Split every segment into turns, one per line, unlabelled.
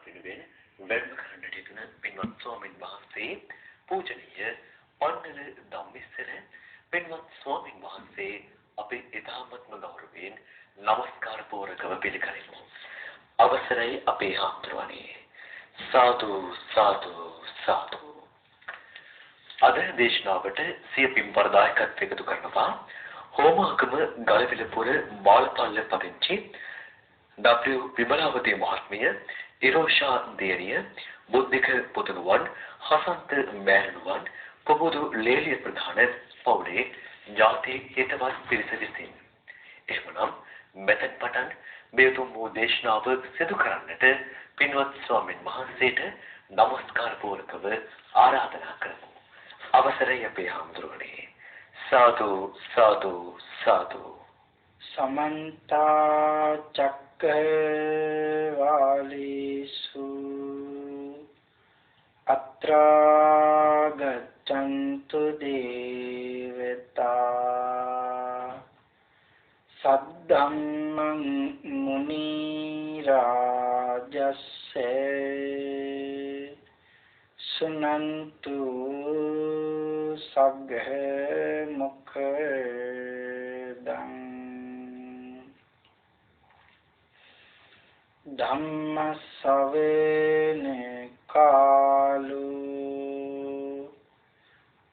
වෙනුවෙන් වැඩම කරන්නට යෙදුන පින්වත් ස්වාමීන් වහන්සේ පූජනීය පන්නල ධම්මිස්සර පින්වත් ස්වාමීන් වහන්සේ අපි ඉතාමත්ම ගෞරවයෙන් නමස්කාර පූර්වකව පිළිගනිමු. අවසරයි අපේ හාමුදුරුවනේ. සාදු සාදු සාදු. අද දේශනාවට සිය පින්වරදායකත්වයට එකතු කරනවා හෝමාගම ගලවිලපුර බාලපල්ල පදිංචි W විමලාවතී මහත්මිය, ඉරෝෂා දේරිය, බුද්ධික පුතුණුවන්, හසන්ත මෑණියන්, පොබුදු ලේලිය ප්‍රධාන පවුලේ ඥාති හිතවත් පිරිස විසින්. එහෙමනම් මෙතෙන් පටන් මේ උතුම් වූ දේශනාව සිදු කරන්නට පින්වත් ස්වාමීන් වහන්සේට নমස්කාර පූර්වකව ආරාධනා කරමු. අවසරයි අපේ හාමුදුරුවනේ. සාදු සාදු සාදු.
समन्त चक्रवालेषु अत्र गच्छन्तु देवता सद्धम्मं मुनिराजस्य सुनन्तु सग्घ मुखदं ධම්ම ශ්‍රවණ කාලු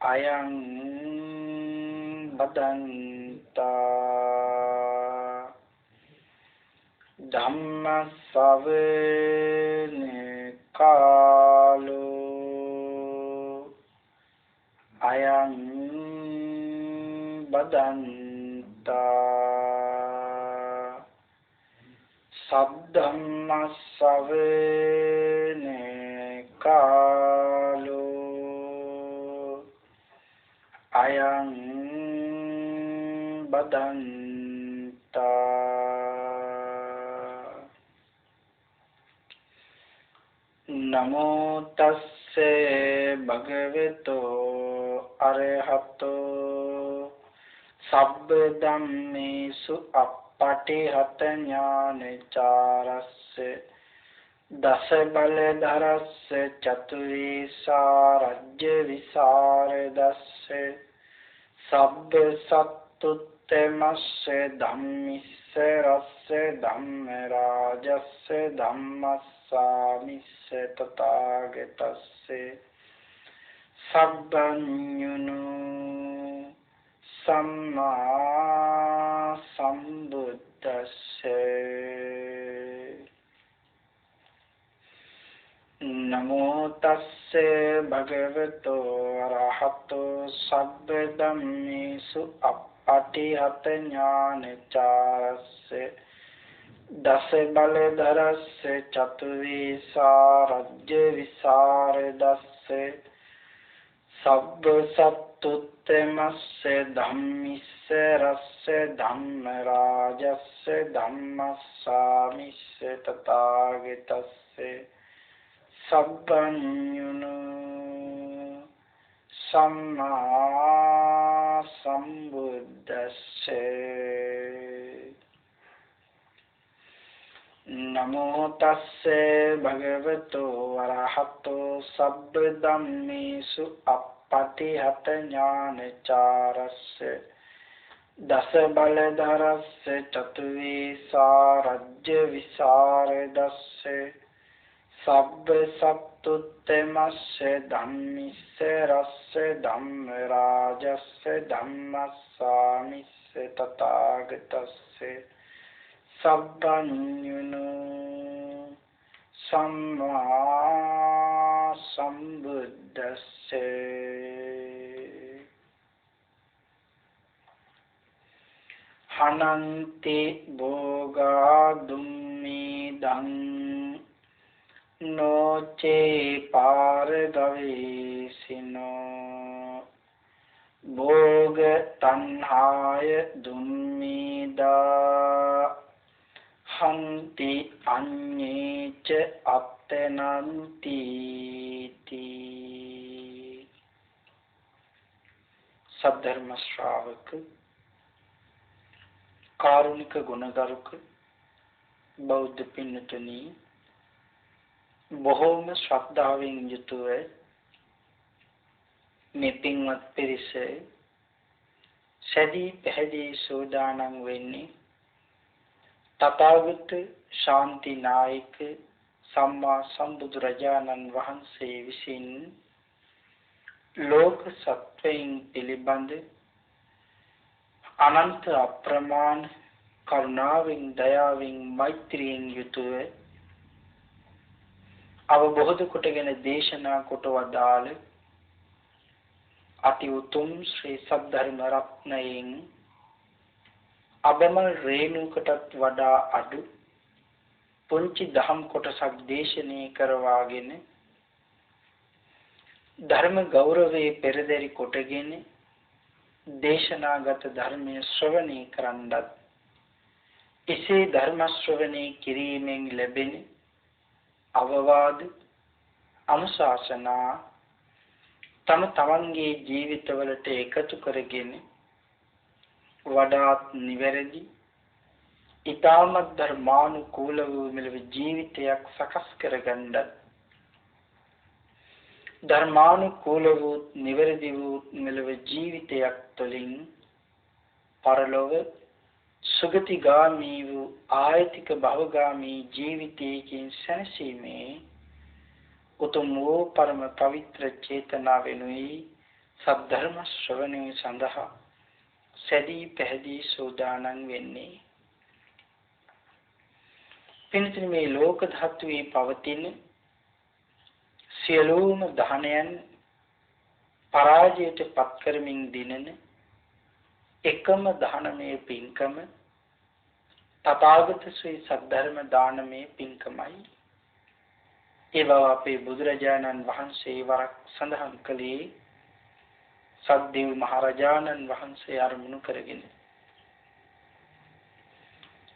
අයං බදන්තා ධම්ම ශ්‍රවණ කාලු අයං බදන්තා සද්ධම්ම ශ්‍රවණ කාලෝ අයං බදන්තා නමෝ තස්සේ භගවතෝ අරහතෝ සබ්බ ධම්මේසු පටිහත ඥානචාරස්ස දස බල ධරස්ස චතුරිසා රජ්‍ය විසරදස්ස සබ්බ සත්තුත්තමස්ස ධම්මිස්ස රස්ස ධම්ම රාජස්ස ධම්මස්සාමිස්ස තථාගතස්ස සබ්බඤුනු සම්මා සම්බුද්දස්සේ නමෝ තස්සේ භගවතෝ අරහතෝ සබ්බ ධම්මේසු අප්පටිහත ඥානචාරස්සේ දස බල ධරස්සේ චතුරිසා රජ්‍ය විසරදස්සේ සබ්බ සත්තුත්තමස්සේ ධම්මිස්ස රස්ස ධම්ම රාජස්ස ධම්මස්සාමිස්ස තථාගතස්සේ සබ්බඤුනු සම්මා සම්බුද්දස්සේ නමෝ තස්සේ භගවතෝ අරහතෝ සබ්බ ධම්මේසු පටිහත ඥානචාරස්ස දස බල ධරස්ස චතුරිසා රජ්‍ය විසරදස්ස සබ්බ සත්තුත්තමස්ස ධම්මිස්ස රස්ස ධම්ම රාජස්ස ධම්මස්සාමිස්ස තථාගතස්ස සබ්බඤුනු සම්මා සම්බුද්දස්සේ හනන්ති භෝගා දුම්මිදං නොචේ පාරගවේසිනෝ භෝග තණ්හාය දුම්මිදා හන්ති අඤ්ඤේච අත්තනන්ති තී. සද්ධර්ම ශ්‍රාවක කාරුණික ගුණගරුක බෞද්ධ පින්නතුනි, බොහෝම ශ්‍රද්ධාවෙන් යුතුව මේ පින්වත් පිරිස සැදී පැහැදී සෝදානම් වෙන්නේ තථාගත ශාන්ති නායක සම්මා සම්බුදුරජාණන් වහන්සේ විසින් ලෝක සත්වයන් පිළිබඳ අනන්ත අප්‍රමාණ කරුණාවෙන් දයාවෙන් මෛත්‍රියෙන් යුතුව අවබෝධ කොටගෙන දේශනා කොට වදාළ අති උතුම් ශ්‍රී සද්ධර්ම රත්නයෙන් අබමල් රේණුකටත් වඩා අඩු පුංචි දහම් කොටසක් දේශනේ කරවාගෙන ධර්ම ගෞරවයේ පෙරදරි කොටගෙන දේශනාගත ධර්මයේ ශ්‍රවණය කරන්නත් එසේ ධර්ම ශ්‍රවණය කිරීමෙන් ලැබෙන අවවාද අනුශාසනා තම තමන්ගේ ජීවිතවලට එකතු කරගෙන වඩාත් නිවැරදි ඊටමත් ධර්මානුකූල වූ මෙලොව ජීවිතයක් සකස් කරගන්නත් ධර්මානුකූල වූ නිවැරදි වූ මෙලොව ජීවිතයක් තුළින් පරලොව සුගතිගාමී වූ ආයතික භවගාමී ජීවිතයකින් සැනසීමේ උතුම් වූ පරම පවිත්‍ර චේතනාවෙනුයි සද්ධර්ම ශ්‍රවණය සඳහා සැදී පැහැදී සෝදානම් වෙන්නේ. පින්තුනි, මේ ලෝක ධාතුවේ පවතින සියලුම දහනයන් පරාජයට පත් කරමින් දිනන එකම දානමය පින්කම තථාගත ශ්‍රී සද්ධර්ම දානමය පින්කමයි. ඒ බව අපේ බුදුරජාණන් වහන්සේ වරක් සඳහන් කළේ සක්දේව මහරජාණන් වහන්සේ අරමුණු කරගෙන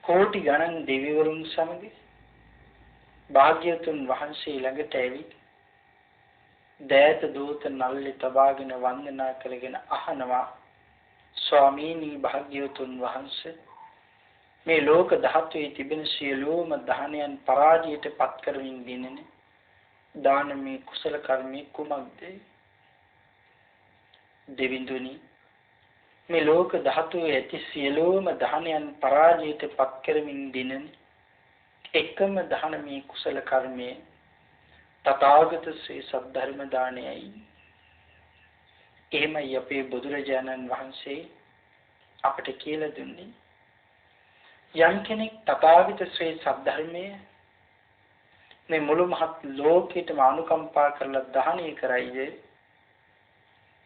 කෝටි ගණන් දෙවිවරුන් සමග භාග්‍යවතුන් වහන්සේ ළඟට ඇවිත් දෑත දූත නල්ලේ තබාගෙන වන්දනා කරගෙන අහනවා, ස්වාමීනි භාග්‍යවතුන් වහන්සේ, මේ ලෝක ධාතුවේ තිබෙන සියලුම දානයන් පරාජයට පත් කරමින් දිනන දානමය කුසල කර්මී කුමක්ද? දෙවිඳුනි, මේ ලෝක ධාතුවේ ඇති සියලුම දානයන් පරාජයට පත් කරමින් දිනන එකම දානමය කුසල කර්මය තථාගත ශ්‍රී සද්ධර්ම දානයයි. එහෙමයි අපේ බුදුරජාණන් වහන්සේ අපට කියලා දුන්නේ. යම් කෙනෙක් තථාගත ශ්‍රී සද්ධර්මයේ මේ මුළු මහත් ලෝකෙටම අනුකම්පා කරලා දානය කරයිද,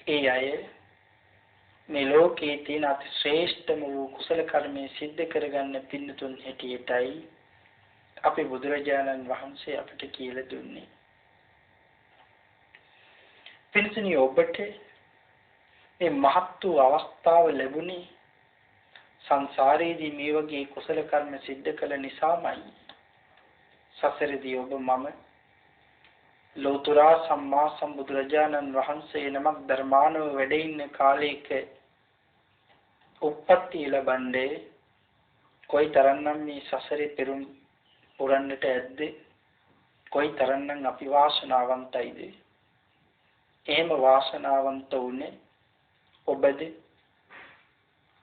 ඒ අය මේ ලෝකයේ තියෙන අති ශ්‍රේෂ්ඨම වූ කුසල කර්මයේ සිද්ධ කරගන්න පින්නතුන් හැටියටයි අපේ බුදුරජාණන් වහන්සේ අපට කියලා දුන්නේ. පින්තුනි, ඔබට මේ මහත් වූ අවස්ථාව ලැබුණේ සංසාරයේදී මේ වගේ කුසල කර්ම සිද්ධ කළ නිසාමයි. සසරදී ඔබ මම ලෝතුරා සම්මා සම්බුදුරජාණන් වහන්සේ නමක් ධර්මානව වැඩ ඉන්න කාලයක උප්පත්ති ලැබන්නේ කොයි තරම්නම් මේ සසරේ පෙරම් පුරන්නට ඇද්ද, කොයි තරම්නම් අපි වාසනාවන්තයිද. එහෙම වාසනාවන්ත වුණේ ඔබද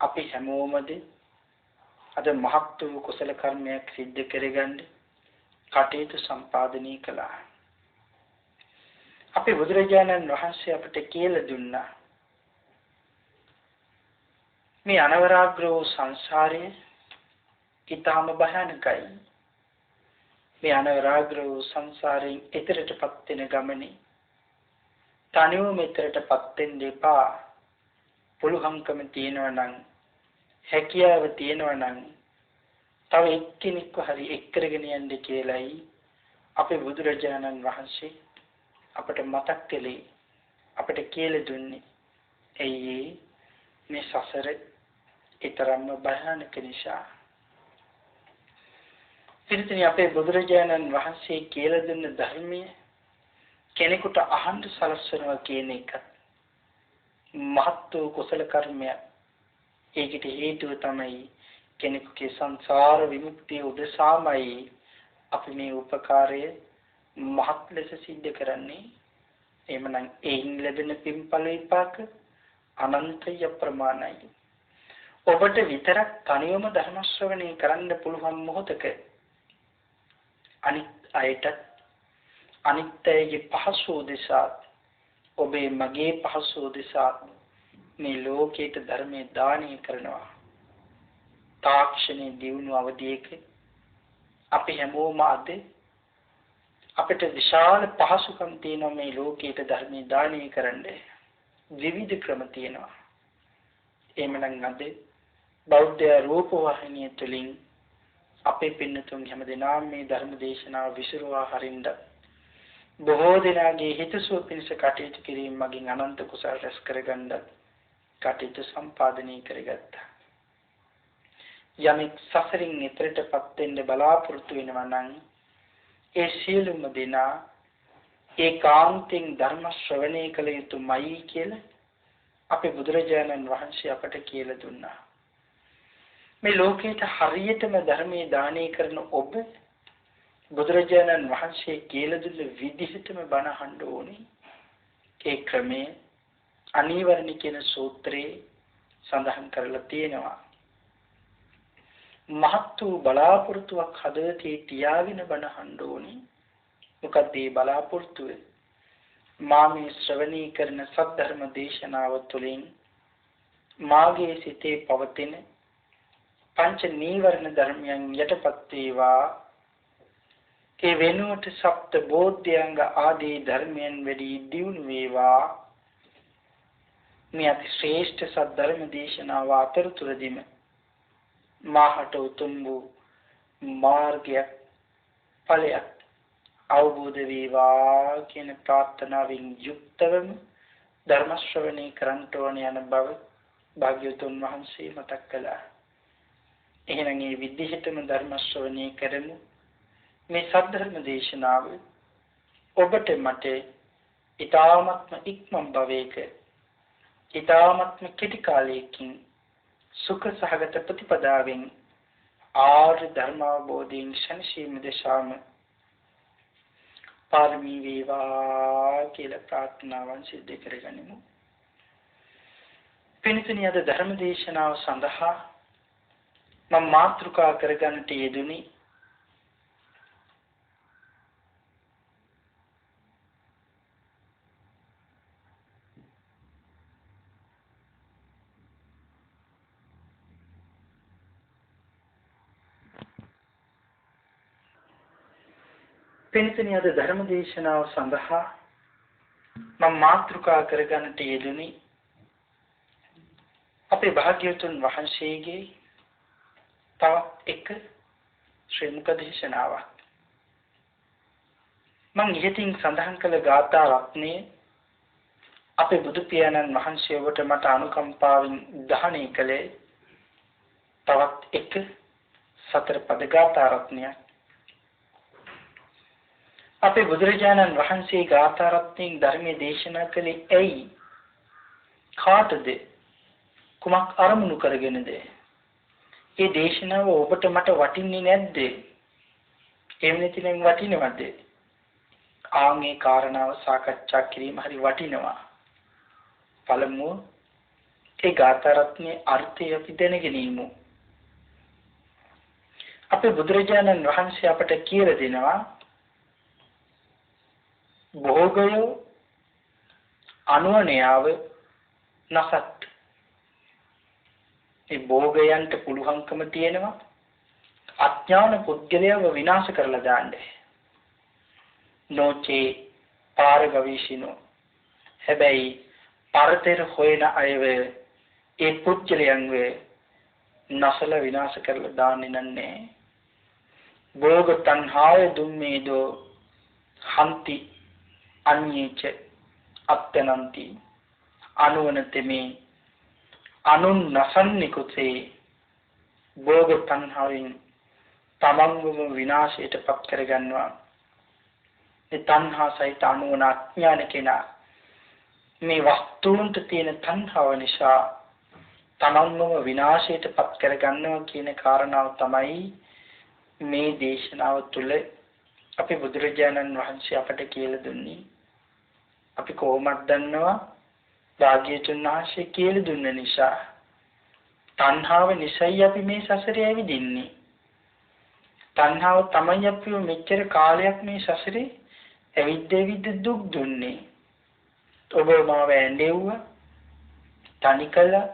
අපි හැමෝමද අද මහත් වූ කුසල කර්මයක් සිද්ධ කරගන්න කටයුතු සම්පාදනය කළා. අපේ බුදුරජාණන් වහන්සේ අපට කියලා දුන්නා, මේ අනවරාග්‍ර වූ සංසාරයේ ඊටම භයානකයි. මේ අනවරාග්‍ර වූ සංසාරයෙන් එතරටපත් වෙන ගමනේ තනියම එතරටපත් වෙන්න එපා. පුළුවන්කම තියෙනවා නම්, හැකියාව තියෙනවා නම් තව එක්කෙනෙක්ව හරි එක් කරගෙන යන්න කියලායි අපේ බුදුරජාණන් වහන්සේ අපට මතක් කළේ, අපට කියලා දුන්නේ. එයි මේ සසර ඊතරම්ම භයානක නිසා. පිළිතුරේ අපේ බුදුරජාණන් වහන්සේ කියලා දුන්න ධර්මයේ කෙනෙකුට අහන්න සලස්වනවා කියන එක මහත් වූ කුසල කර්මයක්. ඒකට හේතුව තමයි කෙනෙකුගේ සංසාර විමුක්තිය උදෙසාමයි අපි මේ උපකාරය මහත් ලෙස සිද්ධ කරන්නේ. එහෙමනම් ඒන් ලැබෙන පින්ඵල විපාක අනන්තය ප්‍රමාණයි. ඔබට විතරක් තනියම ධර්ම ශ්‍රවණය කරන්න පුළුවන් මොහොතක අනිත් අයට අනිත්‍යයේ පහසු දෙසත් ඔබේ මගේ පහසු දෙසත් මේ ලෝකයට ධර්මයේ දානය කරනවා. තාක්ෂණයේ දියුණු අවධියක අපි හැමෝම අද අපිට විශාල පහසුකම් තියෙනවා මේ ලෝකයට ධර්මයේ දානය කරන්න. විවිධ ක්‍රම තියෙනවා. එහෙමනම් අද බෞද්ධ රූප වාහිනිය තුලින් අපේ පින්නතුන් හැමදෙනාම මේ ධර්ම දේශනාව විසිරුවා හරින්න බොහෝ දෙනාගේ හිතසුව පිණිස කටයුතු කිරීම මගින් අනන්ත කුසල රැස් කරගන්න කටයුතු සම්පාදනය කරගත්තා. යමෙක් සසරින් එතරටපත් වෙන්න බලාපොරොත්තු වෙනවා නම් ඒ සියලුම දෙනා ඒකාන්තයෙන් ධර්ම ශ්‍රවණය කළ යුතුමයි කියලා අපේ බුදුරජාණන් වහන්සේ අපට කියලා දුන්නා. මේ ලෝකයට හරියටම ධර්මයේ දානය කරන ඔබ බුදුරජාණන් වහන්සේ කියලා දුන්න විදිහටම බණ අහන්න ඕනේ. ඒ ක්‍රමය අනිවර්ණ කියන සූත්‍රයේ සඳහන් කරලා තියෙනවා. මහත් වූ බලාපොරොත්තුවක් හදවතේ තියාගෙන බණ අහන්න ඕනේ. මොකද මේ බලාපොරොත්තුව මා මේ ශ්‍රවණී කරන සද්ධර්ම දේශනාව තුළින් මාගේ සිතේ පවතින පංච නීවරණ ධර්මයන් යටපත් වේවා. ඒ වෙනුවට සප්ත බෝධ්‍යංග ආදී ධර්මයන් වැඩි දියුණු වේවා. මේ අති ශ්‍රේෂ්ඨ සද්ධර්ම දේශනාව අතරතුරදීම මාහට උතුම් වූ මාර්ගයක් ඵලයක් අවබෝධ වේවා කියන ප්‍රාර්ථනාවෙන් යුක්තවම ධර්ම ශ්‍රවණය කරන්ට ඕන යන බව භාග්‍යවතුන් වහන්සේ මතක් කළා. එහෙනම් මේ විදිහටම ධර්ම ශ්‍රවණය කරමු. මේ සද්ධර්ම දේශනාව ඔබට මට ඊ타ත්ම ඉක්මන් භවයක ඊ타ත්ම කෙටි කාලයකින් සුඛ සහගත ප්‍රතිපදාවෙන් ආර්ය ධර්ම අවබෝධයෙන් ශනසීම දශාම පාරමී වේවා කියලා ප්‍රාර්ථනාවන් සිදු කරගනිමු. පින්තුනි, අද ධර්ම දේශනාව සඳහා මම මාතෘකා කරගන්නට යෙදුනි පින්තුනි, අද ධර්ම දේශනාව සඳහා මම මාතෘකා කරගන්නට යෙදුනි අපේ භාග්‍යවතුන් වහන්සේගේ තවත් එක ශ්‍රී මුඛ දේශනාවක්. මම ඉහතින් සඳහන් කළ ගාථා රත්නය අපේ බුදු පියාණන් වහන්සේ ඔබට මට අනුකම්පාවෙන් දහණය කළේ තවත් එක සතර පද ගාථා රත්නයක්. අපේ බුදුරජාණන් වහන්සේ ගාථා රත්නයෙන් ධර්මයේ දේශනා කළේ ඇයි? කාටද? කුමක් අරමුණු කරගෙනද? මේ දේශනාව ඔබට මට වටින්නේ නැද්ද? එහෙම නැතිනම් වටිනවද? ආන්ගේ කාරණාව සාකච්ඡා කිරීම හරි වටිනවා. පළමුව ඒ ගාථා රත්නයේ අර්ථය අපි දැනගෙන ඉමු. අපේ බුදුරජාණන් වහන්සේ අපට කියලා දෙනවා භෝගය අනුවණයාව නසත්. මේ භෝගයන්ට පුළුවන්කම තියෙනවා අඥාන පුද්ගලයව විනාශ කරලා දාන්න. නොචේ පාරගවිෂිනෝ. හැබැයි පරතර හොයන අයව ඒ පුද්ගලයන්ව නසල විනාශ කරලා දාන්නේ නැහැ. භෝග තණ්හාය දුම්මේදෝ හන්ති අඤ්ඤේච අත්තනන්ති. අනුවනතෙමේ අනුන් නසන්නිකුසේ භෝග තණ්හාවෙන් තමන්වම විනාශයට පත් කරගන්නවා. ඒ තණ්හා සහිත අනුවන අඥාන කෙනා මේ වස්තුන්ට තියෙන තණ්හාව නිසා තමන්වම විනාශයට පත් කරගන්නවා කියන කාරණාව තමයි මේ දේශනාව තුළ අපි බුදුරජාණන් වහන්සේ අපට කියලා දුන්නේ අපි කොහොමද දන්නවා භාග්‍යවතුන් වහන්සේ කියලා දුන්න නිසා තණ්හාව නිසයි අපි මේ සසරේ ඇවිදින්නේ තණ්හාව තමයි අපිව මෙච්චර කාලයක් මේ සසරේ ඇවිද්ද දුක් දුන්නේ ඔබ මාව ඇඬෙව්වා තනි කළා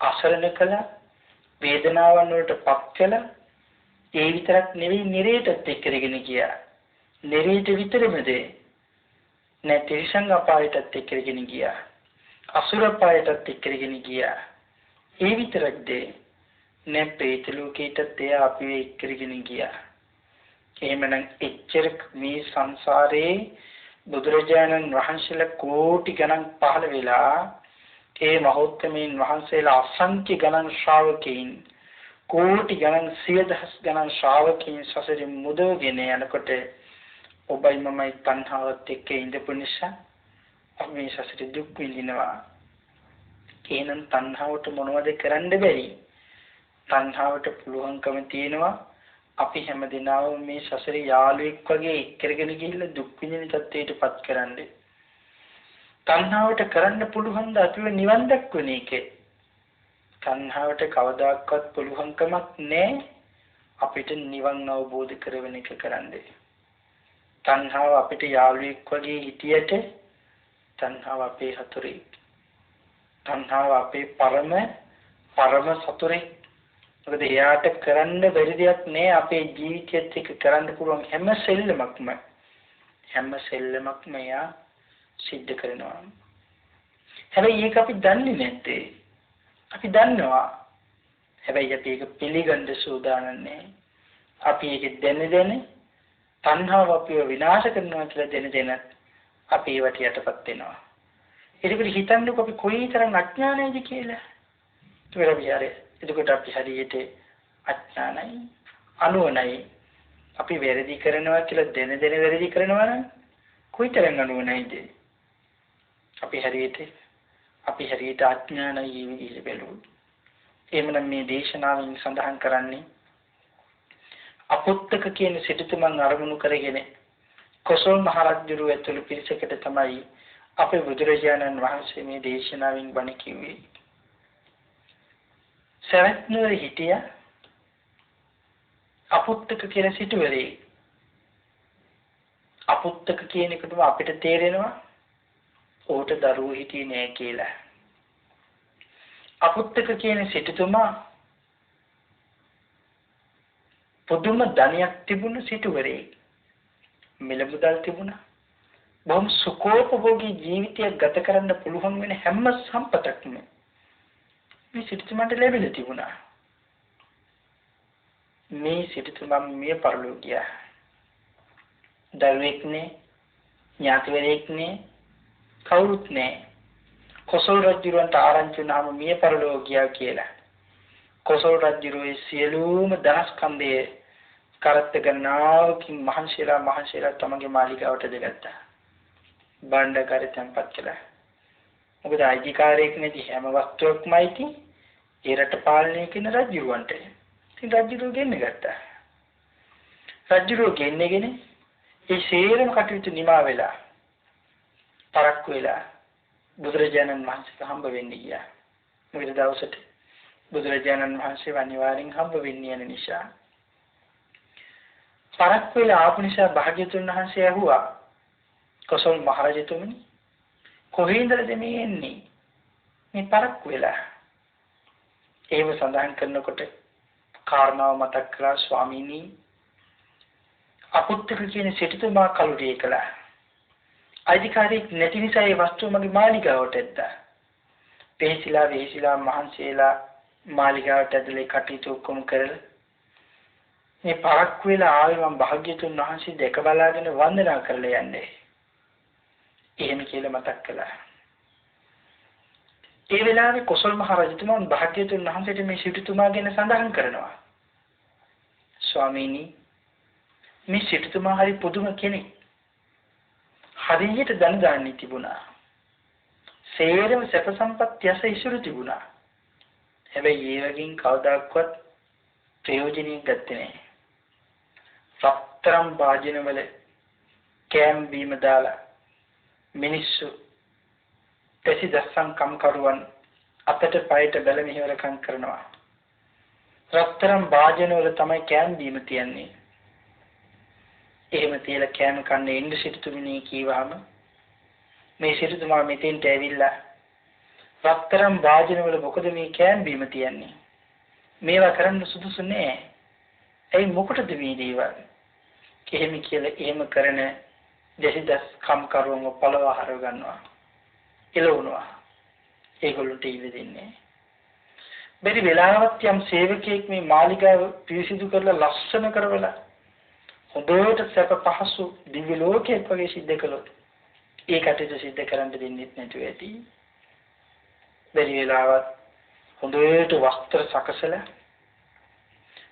අසරණ කළා වේදනාවන් වලට පත් කළා ඒ විතරක් නෙවෙයි නිරේටත් එක්කගෙන ගියා නිරේට විතරමද නැතිසංග අපායටත් එක්කගෙන ගියා අසුර අපායටත් එක්කගෙන ගියා ඒ විතරක්ද නේ ප්‍රේත ලෝකයටත් එයා අපිව එක්කගෙන ගියා එහෙමනම් එච්චර මේ සංසාරේ බුදුරජාණන් වහන්සේලා කෝටි ගණන් පහළ වෙලා ඒ මහෞත්මයන් වහන්සේලා අසංඛ්‍ය ගණන් ශ්‍රාවකයන් කෝටි ගණන් සිය දහස් ගණන් ශ්‍රාවකයන් සසරේ මුදවගෙන යනකොට ඔබයි මමයි තණ්හාවත් එක්ක ඉඳපු නිසා අපි මේ සසරේ දුක් විඳිනවා එහෙනම් තණ්හාවට මොනවද කරන්න බැරි තණ්හාවට පුළුවන්කම තියෙනවා අපි හැමදෙනාම මේ සසරේ යාළුවෙක් වගේ එක්කරගෙන ගිහිල්ලා දුක් විඳින තත්ත්වයටපත් කරන්නේ තණ්හාවට කරන්න පුළුවන් ද අපිව නිවන් දක්වන එක තණ්හාවට කවදාකවත් පුළුවන්කමක් නැහැ අපිට නිවන් අවබෝධ කරගෙන එක කරන්නේ තණ්හාව අපිට යාළුවෙක් වගේ හිටියට තණ්හාව අපේ හතුරෙක් තණ්හාව අපේ පරම සතුරෙක් මොකද එයාට කරන්න බැරි දෙයක් නෑ අපේ ජීවිතයත් එක්ක කරන්න පුළුවන් හැම සෙල්ලමක්ම එයා සිද්ධ කරනවා හැබැයි ඒක අපි දන්නේ නැත්තේ අපි දන්නවා හැබැයි අපි ඒක පිළිගන්න සූදානම් නෑ අපි ඒක දැන තණ්හාව අපිව විනාශ කරනවා කියලා දැන අපි ඒවට යටපත් වෙනවා ඒකට හිතන්නකො අපි කොයිතරම් අඥානයිද කියලා එතකොට අපි හරියට අඥානයි අනුවණයි අපි වැරදි කරනවා කියලා දැන වැරදි කරනවා නම් කොයිතරම් අනුවණයිද අපි හරියට අඥානයි විදිහට බැලුවොත් එහෙමනම් මේ දේශනාවෙන් සඳහන් කරන්නේ අපුත්තක කියන සිටුතුමන් අරමුණු කරගෙන කොසල් මහරජුරු ඇතුළු පිරිසකට තමයි අපේ බුදුරජාණන් වහන්සේ මේ දේශනාවෙන් බණ කිව්වේ සරත්නවර හිටිය අපුත්තක කියන සිටුවරේ අපුත්තක කියන එකටම අපිට තේරෙනවා ඕට දරුවෝ හිටියේ නෑ කියලා අපුත්තක කියන සිටුතුමා පුදුම ධනයක් තිබුණු සිටුවරේ මිල මුදල් තිබුණා බොහොම සුඛෝපභෝගී ජීවිතයක් ගත කරන්න පුළුවන් වෙන හැම සම්පතක්ම මේ සිටුතුමාට ලැබිලා තිබුණා මේ සිටුතුමා මිය පරලෝ ගියා දරුවෙක් නේ ඥාතිවරයෙක් නේ කවුරුත් නේ කොසල් රජුරන්ට ආරංචි වුණාම මිය පරලෝ ගියා කියලා කොසල් රජුගේ සියලුම ධනස්කන්ධය කරත් ගන්නාවකින් මහන්සියලා තමගේ මාලිගාවට දෙගත්තා බණ්ඩකාරය තැන්පත් කළා මොකද අයිතිකාරයෙක් නැති හැම වස්තුවක්මයි ති ඒ රට පාලනය කරන රජුරවන්ට ඉතින් රජුරෝ ගෙන්න ගත්තා රජුරෝ ගෙන්නගෙන ඒ සේරම කටයුතු නිමා වෙලා පරක්කු වෙලා බුදුරජාණන් වහන්සේට හම්බ වෙන්න ගියා මොකද දවසට බුදුරජාණන් වහන්සේ අනිවාර්යෙන් හම්බ වෙන්න යන නිසා පරක්කු වෙලා ආපු නිසා භාග්‍යවතුන් වහන්සේ ඇහුවා කොසල් මහරජතුමනි කොහේ ඉඳලාද මේ එන්නේ මේ පරක්කු වෙලා ඒව සඳහන් කරනකොට කාරණාව මතක් කළා ස්වාමීනි අපුත්තක කියන සිටුතුමා කලුරිය කළා අයිතිකාරයෙක් නැති නිසා ඒ වස්තුව මගේ මාලිගාවට ඇද්දා වෙහිසිලා මහන්සියලා මාලිගාවට ඇදලා කටයුතු ඔක්කොම කරලා මේ පරක්කු වෙලා ආවේ මම භාග්‍යවතුන් වහන්සේ දැක බලාගෙන වන්දනා කරලා යන්නේ එහෙම කියලා මතක් කළා. ඒ වෙලාවේ කොසල් මහ රජතුමා භාග්‍යවතුන් වහන්සේට මේ සිටුතුමා ගැන සඳහන් කරනවා. ස්වාමීනි මේ සිටුතුමා හරි පුදුම කෙනෙක්. හරියට දන් දාන්නේ තිබුණා. සේරම සැප සම්පත් යස ඉසුරු තිබුණා. හැබැයි ඒ වගේන් කවදාක්වත් ප්‍රයෝජනෙ ගත්තේ නැහැ. රත්තරන් වාජන වල කෑම් බීම දාලා මිනිස්සු තැසි දස්සන් කම්කරුවන් අතට පයට බැල මෙහෙවරකම් කරනවා. රත්තරන් වාජන වල තමයි කෑම් බීම තියන්නේ. එහෙම තියලා කෑම කන්න ඉන්න සිටුතුමිනී කීවාම මේ සිටුතුමා මෙතෙන්ට ඇවිල්ලා රත්තරන් වාජන වල මොකද මේ කෑම් බීම තියන්නේ? මේවා කරන්න සුදුසු නෑ. ඒ මොකටද මේ දේවල්? එහෙම කියලා එහෙම කරන දෙසිදස් කම්කරුවන්ව පළවා හරව ගන්නවා. එළවනවා. ඒගොල්ලන්ට ඉවෙදින්නේ. බැරි වෙලාවත් යම් සේවකයෙක් මේ මාලිගාව පිරිසිදු කරලා ලස්සන කරවලා හොඳට සැප පහසු දිව්‍ය ලෝකයක් වගේ සිද්ධ කළොත් ඒ කටයුතු සිද්ධ කරන්න දෙන්නේ නැතුව ඇති. බැරි වෙලාවත් හොඳට වස්ත්‍ර සකසලා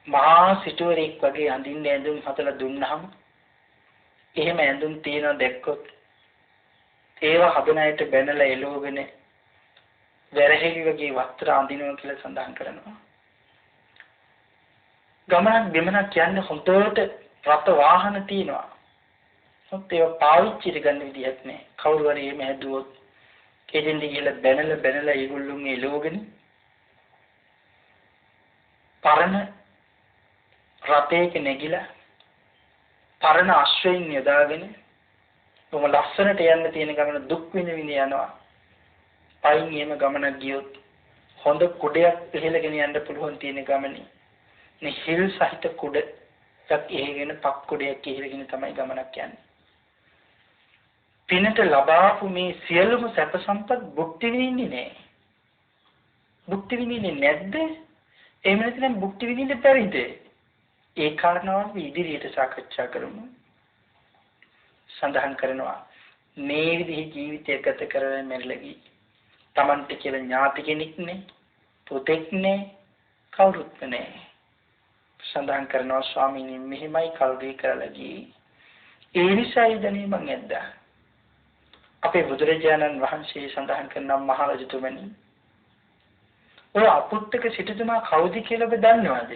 මහා සිටුවරෙක් වගේ අඳින්න ඇඳුම් හදලා දුන්නාම එහෙම ඇඳුම් තියනවා දැක්කොත් ඒව හදන අයට බැනලා එළවගෙන වැරහෙලි වගේ වස්ත්‍ර අඳිනවා කියලා සඳහන් කරනවා. ගමනක් බිමනක් කියන්නේ හොඳට රත වාහන තියෙනවා. මොකද ඒව පාවිච්චි ගන්න විදියක් නෑ. කවුරු හරි එහෙම හැදුවොත් කෙලින්දි ගිහලා බැනලා ඒගොල්ලෝගේ එළවගෙන පරණ රතේක නැගිලා පරණ අශ්වයින් යදාගෙන බොහොම ලස්සනට යන්න තියෙන ගමන දුක් විඳ යනවා. පයින් එහෙම ගමනක් ගියොත් හොඳ කුඩයක් පිළිලගෙන යන්න පුළුවන් තියෙන ගමනේ මේ හිල් සහිත කුඩයක් එහෙගෙන පක් කුඩයක් එහෙගෙන තමයි ගමනක් යන්නේ. පිනට ලබාපු මේ සියලුම සැප සම්පත් භුක්ති විඳින්නේ නෑ. භුක්ති විඳින්නේ නැද්ද? එහෙම නැත්නම් භුක්ති විඳින්න බැරිද? ඒ කාරණාව අපි ඉදිරියට සාකච්ඡා කරමු. සඳහන් කරනවා මේ විදිහේ ජීවිතය ගත කරගෙන මෙරළගී Tamante කියලා ඥාති කෙනෙක් නේ, පුතෙක් නේ, කවුරුත් නැහැ. සඳහන් කරනවා ස්වාමීනි මෙහිමයි කල්ගී කරලා ගියේ. ඒ නිසායි දනේ මං ඇද්දා. අපේ බුදුරජාණන් වහන්සේ සඳහන් කරන මහරජතුමනි ඔය අපුත්තක සිටුතුමා කවුද කියලා ඔබ දන්නවද?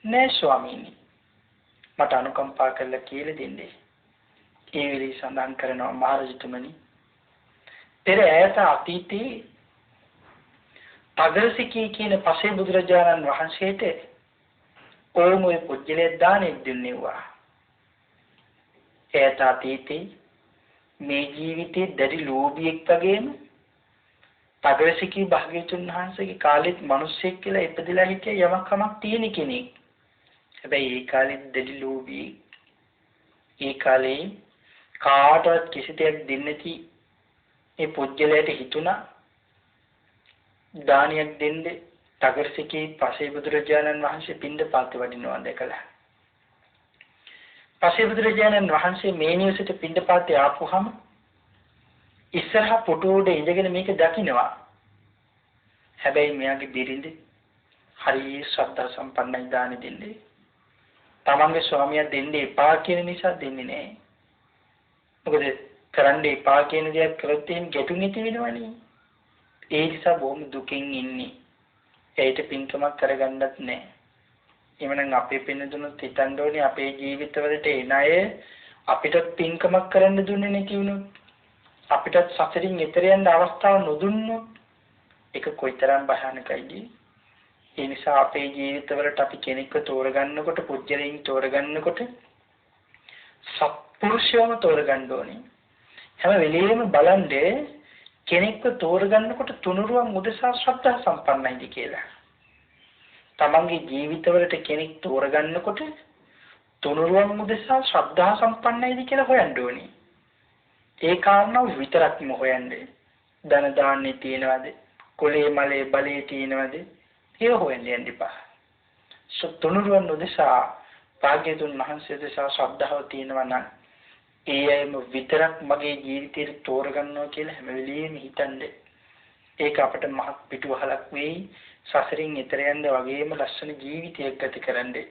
නෑ ස්වාමීනි. මට අනුකම්පා කරලා කියලා දෙන්නේ. ඒ වෙලේ සඳහන් කරනවා මහරජතුමනි පෙර ඈත අතීතයේ අගරසිකී කියන පසේ බුදුරජාණන් වහන්සේට ඕම ඔය පුජ්‍යලේ දානෙක් දුන්නෙව්වා. ඈත අතීතයේ මේ ජීවිතේ දැඩි ලෝභියෙක් වගේම අගරසිකී භාග්‍යතුන් වහන්සේගේ කාලෙත් මිනිස්සෙක් කියලා ඉපදිලා හිටිය යමක් කමක් තියෙන කෙනෙක්. හැබැයි ඒ කාලෙත් දැඩි ලෝභී. ඒ කාලේ කාටවත් කිසි දෙයක් දෙන්නේ නැති මේ පුජ්‍යලයට හිතුණා දානියක් දෙන්න. අගරසිකී පසේ බුදුරජාණන් වහන්සේ පින්ඩපාත වඩිනවා දැකලා. පසේ බුදුරජාණන් වහන්සේ මේ නිවසේට පින්ඩපාතේ ආපුහම ඉස්සරහා පුටුවේට ඉඳගෙන මේක දකින්නවා. හැබැයි මෙයාගේ බිරිඳ හරි ශ්‍රද්ධා සම්පන්නයි දානි දෙන්නේ. තමන්ගේ ස්වාමියා දෙන්නේ එපා කියන නිසා දෙන්නේ නැහැ. මොකද කරන්න එපා කියන දේක් කරොත් එහෙම ගැටුම් ඇති වෙනවනේ. ඒ නිසා බොහොම දුකින් ඉන්නේ. ඒට පින්කමක් කරගන්නත් නැහැ. එමනම් අපේ පින් දුන්නොත් හිතන්න ඕනේ අපේ ජීවිතවලට එන අය අපිට පින්කමක් කරන්න දුන්නේ නැති වුණොත් අපිට සසරින් එතර යන්න අවස්ථාව නොදුන්නොත් ඒක කොයිතරම් භයානකයිද? ඒ නිසා අපේ ජීවිතවලට අපි කෙනෙක්ව තෝරගන්නකොට පුජ්‍යලෙන් තෝරගන්නකොට සත්පුරුෂයම තෝරගන්න ඕනේ. හැම වෙලෙම බලන්නේ කෙනෙක්ව තෝරගන්නකොට තුනුරුවන් උදෙසා ශ්‍රද්ධා සම්පන්නයිද කියලා. තමන්ගේ ජීවිතවලට කෙනෙක් තෝරගන්නකොට තුනුරුවන් උදෙසා ශ්‍රද්ධා සම්පන්නයිද කියලා හොයන්න ඕනේ. ඒ කාරණාව විතරක්ම හොයන්නේ. ධන දාන්නේ තියනවාද? කුලේ මලේ බලේ තියනවාද? ඒක හොයන්න යන්න එපා. තුනුරුවන් උදෙසා භාග්‍යතුන් වහන්සේ උදෙසා ශ්‍රද්ධාව තියෙනවා නම් ඒ අයම විතරක් මගේ ජීවිතේට තෝරගන්නවා කියලා හැම වෙලෙම හිතන්නේ. ඒක අපට මහත් පිටුවහලක් වෙයි. සසරින් එතර යන්න වගේම ලස්සන ජීවිතයක් ගත කරන්නේ.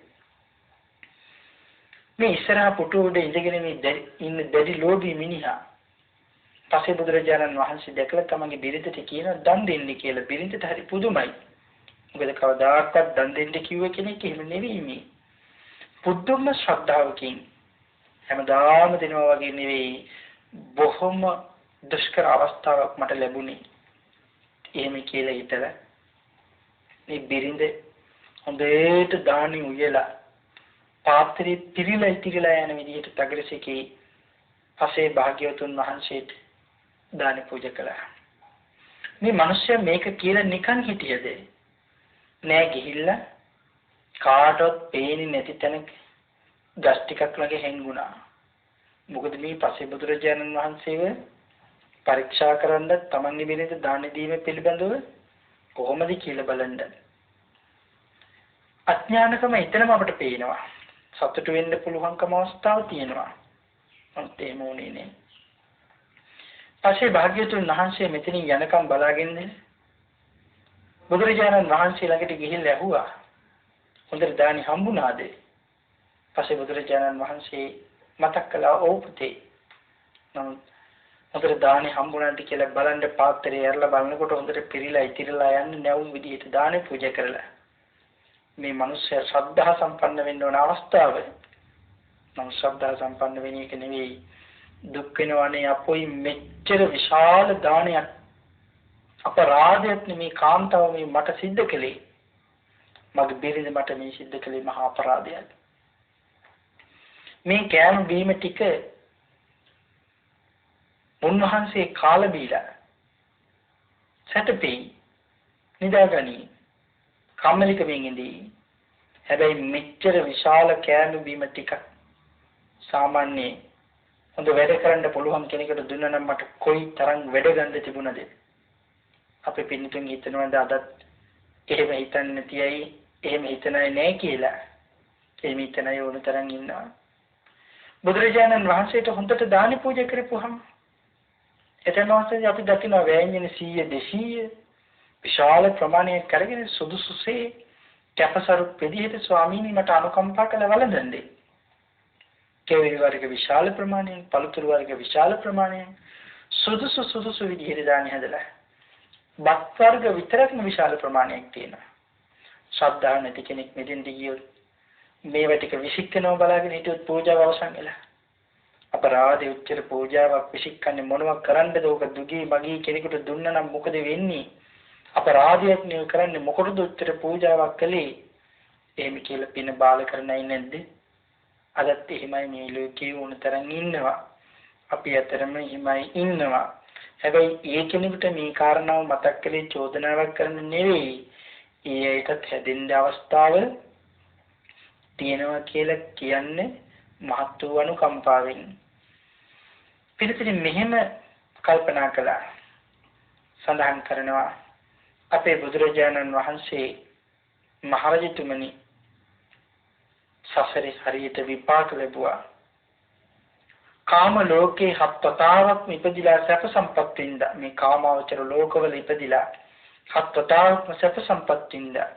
මේ ඉස්සරහා පුටුවේ ඉඳගෙන මේ ඉන්න දැඩි ලෝභී මිනිහා පසේ බුදුරජාණන් වහන්සේ දැකලා තමන්ගේ බිරිඳට කියන දන් දෙන්න කියලා. බිරිඳට හරි පුදුමයි. මොකද කවදාකවත් දන් දෙන්න කිව්ව කෙනෙක් එහෙම නෙවෙයි මේ. පුදුම ශ්‍රද්ධාවකින් හැමදාම දෙනවා වගේ නෙවෙයි බොහොම දුෂ්කර අවස්ථාවක් මට ලැබුණේ. එහෙම කියලා හිතලා මේ බිරිඳ හොඳට දානි උයලා පාත්‍රේ පිරීලා යන විදිහට තගරසිකේ පසේ භාග්‍යවතුන් වහන්සේට දානි පූජා කළා. මේ මිනිස්සයා මේක කියලා නිකන් හිටියද නෑ, ගිහිල්ලා කාටවත් පේන්නේ නැති තැනක ගස් ටිකක් ළඟ හැංගුණා. මොකද මේ පසේ බුදුරජාණන් වහන්සේව පරීක්ෂා කරන්න තමන්ගේ බිරිඳ දාන දීම පිළිබඳව කොහොමද කියලා බලන්න. අඥානකම එතනම අපට පේනවා. සතුටු වෙන්න පුළුවන්කම අවස්ථාවක් තියෙනවා. අන්ත එහෙම උනේ නේ. පස්සේ භාග්‍යවතුන් වහන්සේ මෙතනින් යනකම් බලාගෙන බුදුරජාණන් වහන්සේ ළඟට ගිහිල්ලා ඇහුවා, හොඳට දානි හම්බුණාද? පස්සේ බුදුරජාණන් වහන්සේ මතක් කළා, ඔව් පුතේ. නමුත් හොඳට දානි හම්බුණාද කියලා බලන්න පාත්‍රය ඇරලා බලනකොට හොඳට පිරීලා ඉතිරලා යන්නේ නැවුම් විදිහට දානි පූජා කරලා. මේ මිනිස්සයා ශ්‍රද්ධා සම්පන්න වෙන්න ඕන අවස්ථාව. නම් ශ්‍රද්ධා සම්පන්න වෙන එක නෙවෙයි, දුක් වෙනවනේ අපොයි මෙච්චර විශාල දානයක් අපරාධයක් නෙමේ කාන්තාව මේ මට සිද්ධ කළේ. මගේ බිරිඳ මට මේ සිද්ධ කළේ මහා අපරාධයක්. මේ කෑම බීම ටික උන්වහන්සේ කාලා බීලා සැතපෙයි නිදාගනි කම්මැලිකමින් ඉඳී. හැබැයි මෙච්චර විශාල කෑම බීම ටික සාමාන්‍ය හොඳ වැඩ කරන්න පුළුවන් කෙනෙකුට දුන්නා නම් මට කොයි තරම් වැඩ ගන්න තිබුණද? අපේ පින්තුන් හිතනවාද අදත් එහෙම හිතන්නේ නැතියි, එහෙම හිතන්නේ නැහැ කියලා. එහෙම හිතනයි ඕන තරම් ඉන්නවා. බුදුරජාණන් වහන්සේට හොඳට දානි පූජා කරපුවාම එතන වාසයේ අපි දකින්න වෑංජන 100 200 විශාල ප්‍රමාණයක් කරගෙන සුදුසුසේ කැපසරු පිළිහෙත ස්වාමීනි මට අනුකම්පා කළ වළඳන්නේ. කෙවිලි වර්ග විශාල ප්‍රමාණයක්, පළතුරු වර්ග විශාල ප්‍රමාණයක්, සුදුසු විදිහට දානි හදලා. බත් වර්ග විතරක්ම විශාල ප්‍රමාණයක් තියෙනවා. ශ්‍රද්ධාව නැති කෙනෙක් මෙතෙන්ට ගියොත් මේවා ටික විසිකනවා බලාගෙන හිටියොත් පූජාව අවසන් වෙලා. අපරාධ උච්චර පූජාවක් විසිකන්නේ මොනවක් කරන්නද? ඕක දුගී මගී කෙනෙකුට දුන්නා නම් මොකද වෙන්නේ? අපරාධයක් නෙවෙයි කරන්නේ, මොකටද උච්චර පූජාවක් කළේ? එහෙම කියලා පින බාල කරන්නයි නැද්ද? අදත් එහෙමයි මේ ලෝකේ වුණ තරම් ඉන්නවා. අපි අතරම එහෙමයි ඉන්නවා. හැබැයි ඒ කෙනෙකුට මේ කාරණාව මතක් කළේ චෝදනාවක් කරන්න නෙවෙයි. ඒකත් හැදෙන්න අවස්ථාව තියෙනවා කියලා කියන්නේ මහත් වූ අනුකම්පාවෙන්. පිළිතුරින් මෙහෙම කල්පනා කළා. සඳහන් කරනවා අපේ බුදුරජාණන් වහන්සේ මහරජතුමනි සසරේ හරියට විපාක ලැබුවා. කාම ලෝකේ හත්වතාවක් ඉපදිලා සැප සම්පත් වින්දා. මේ කාමාවචර ලෝකවල ඉපදිලා හත්වතාවක් සැප සම්පත් වින්දා.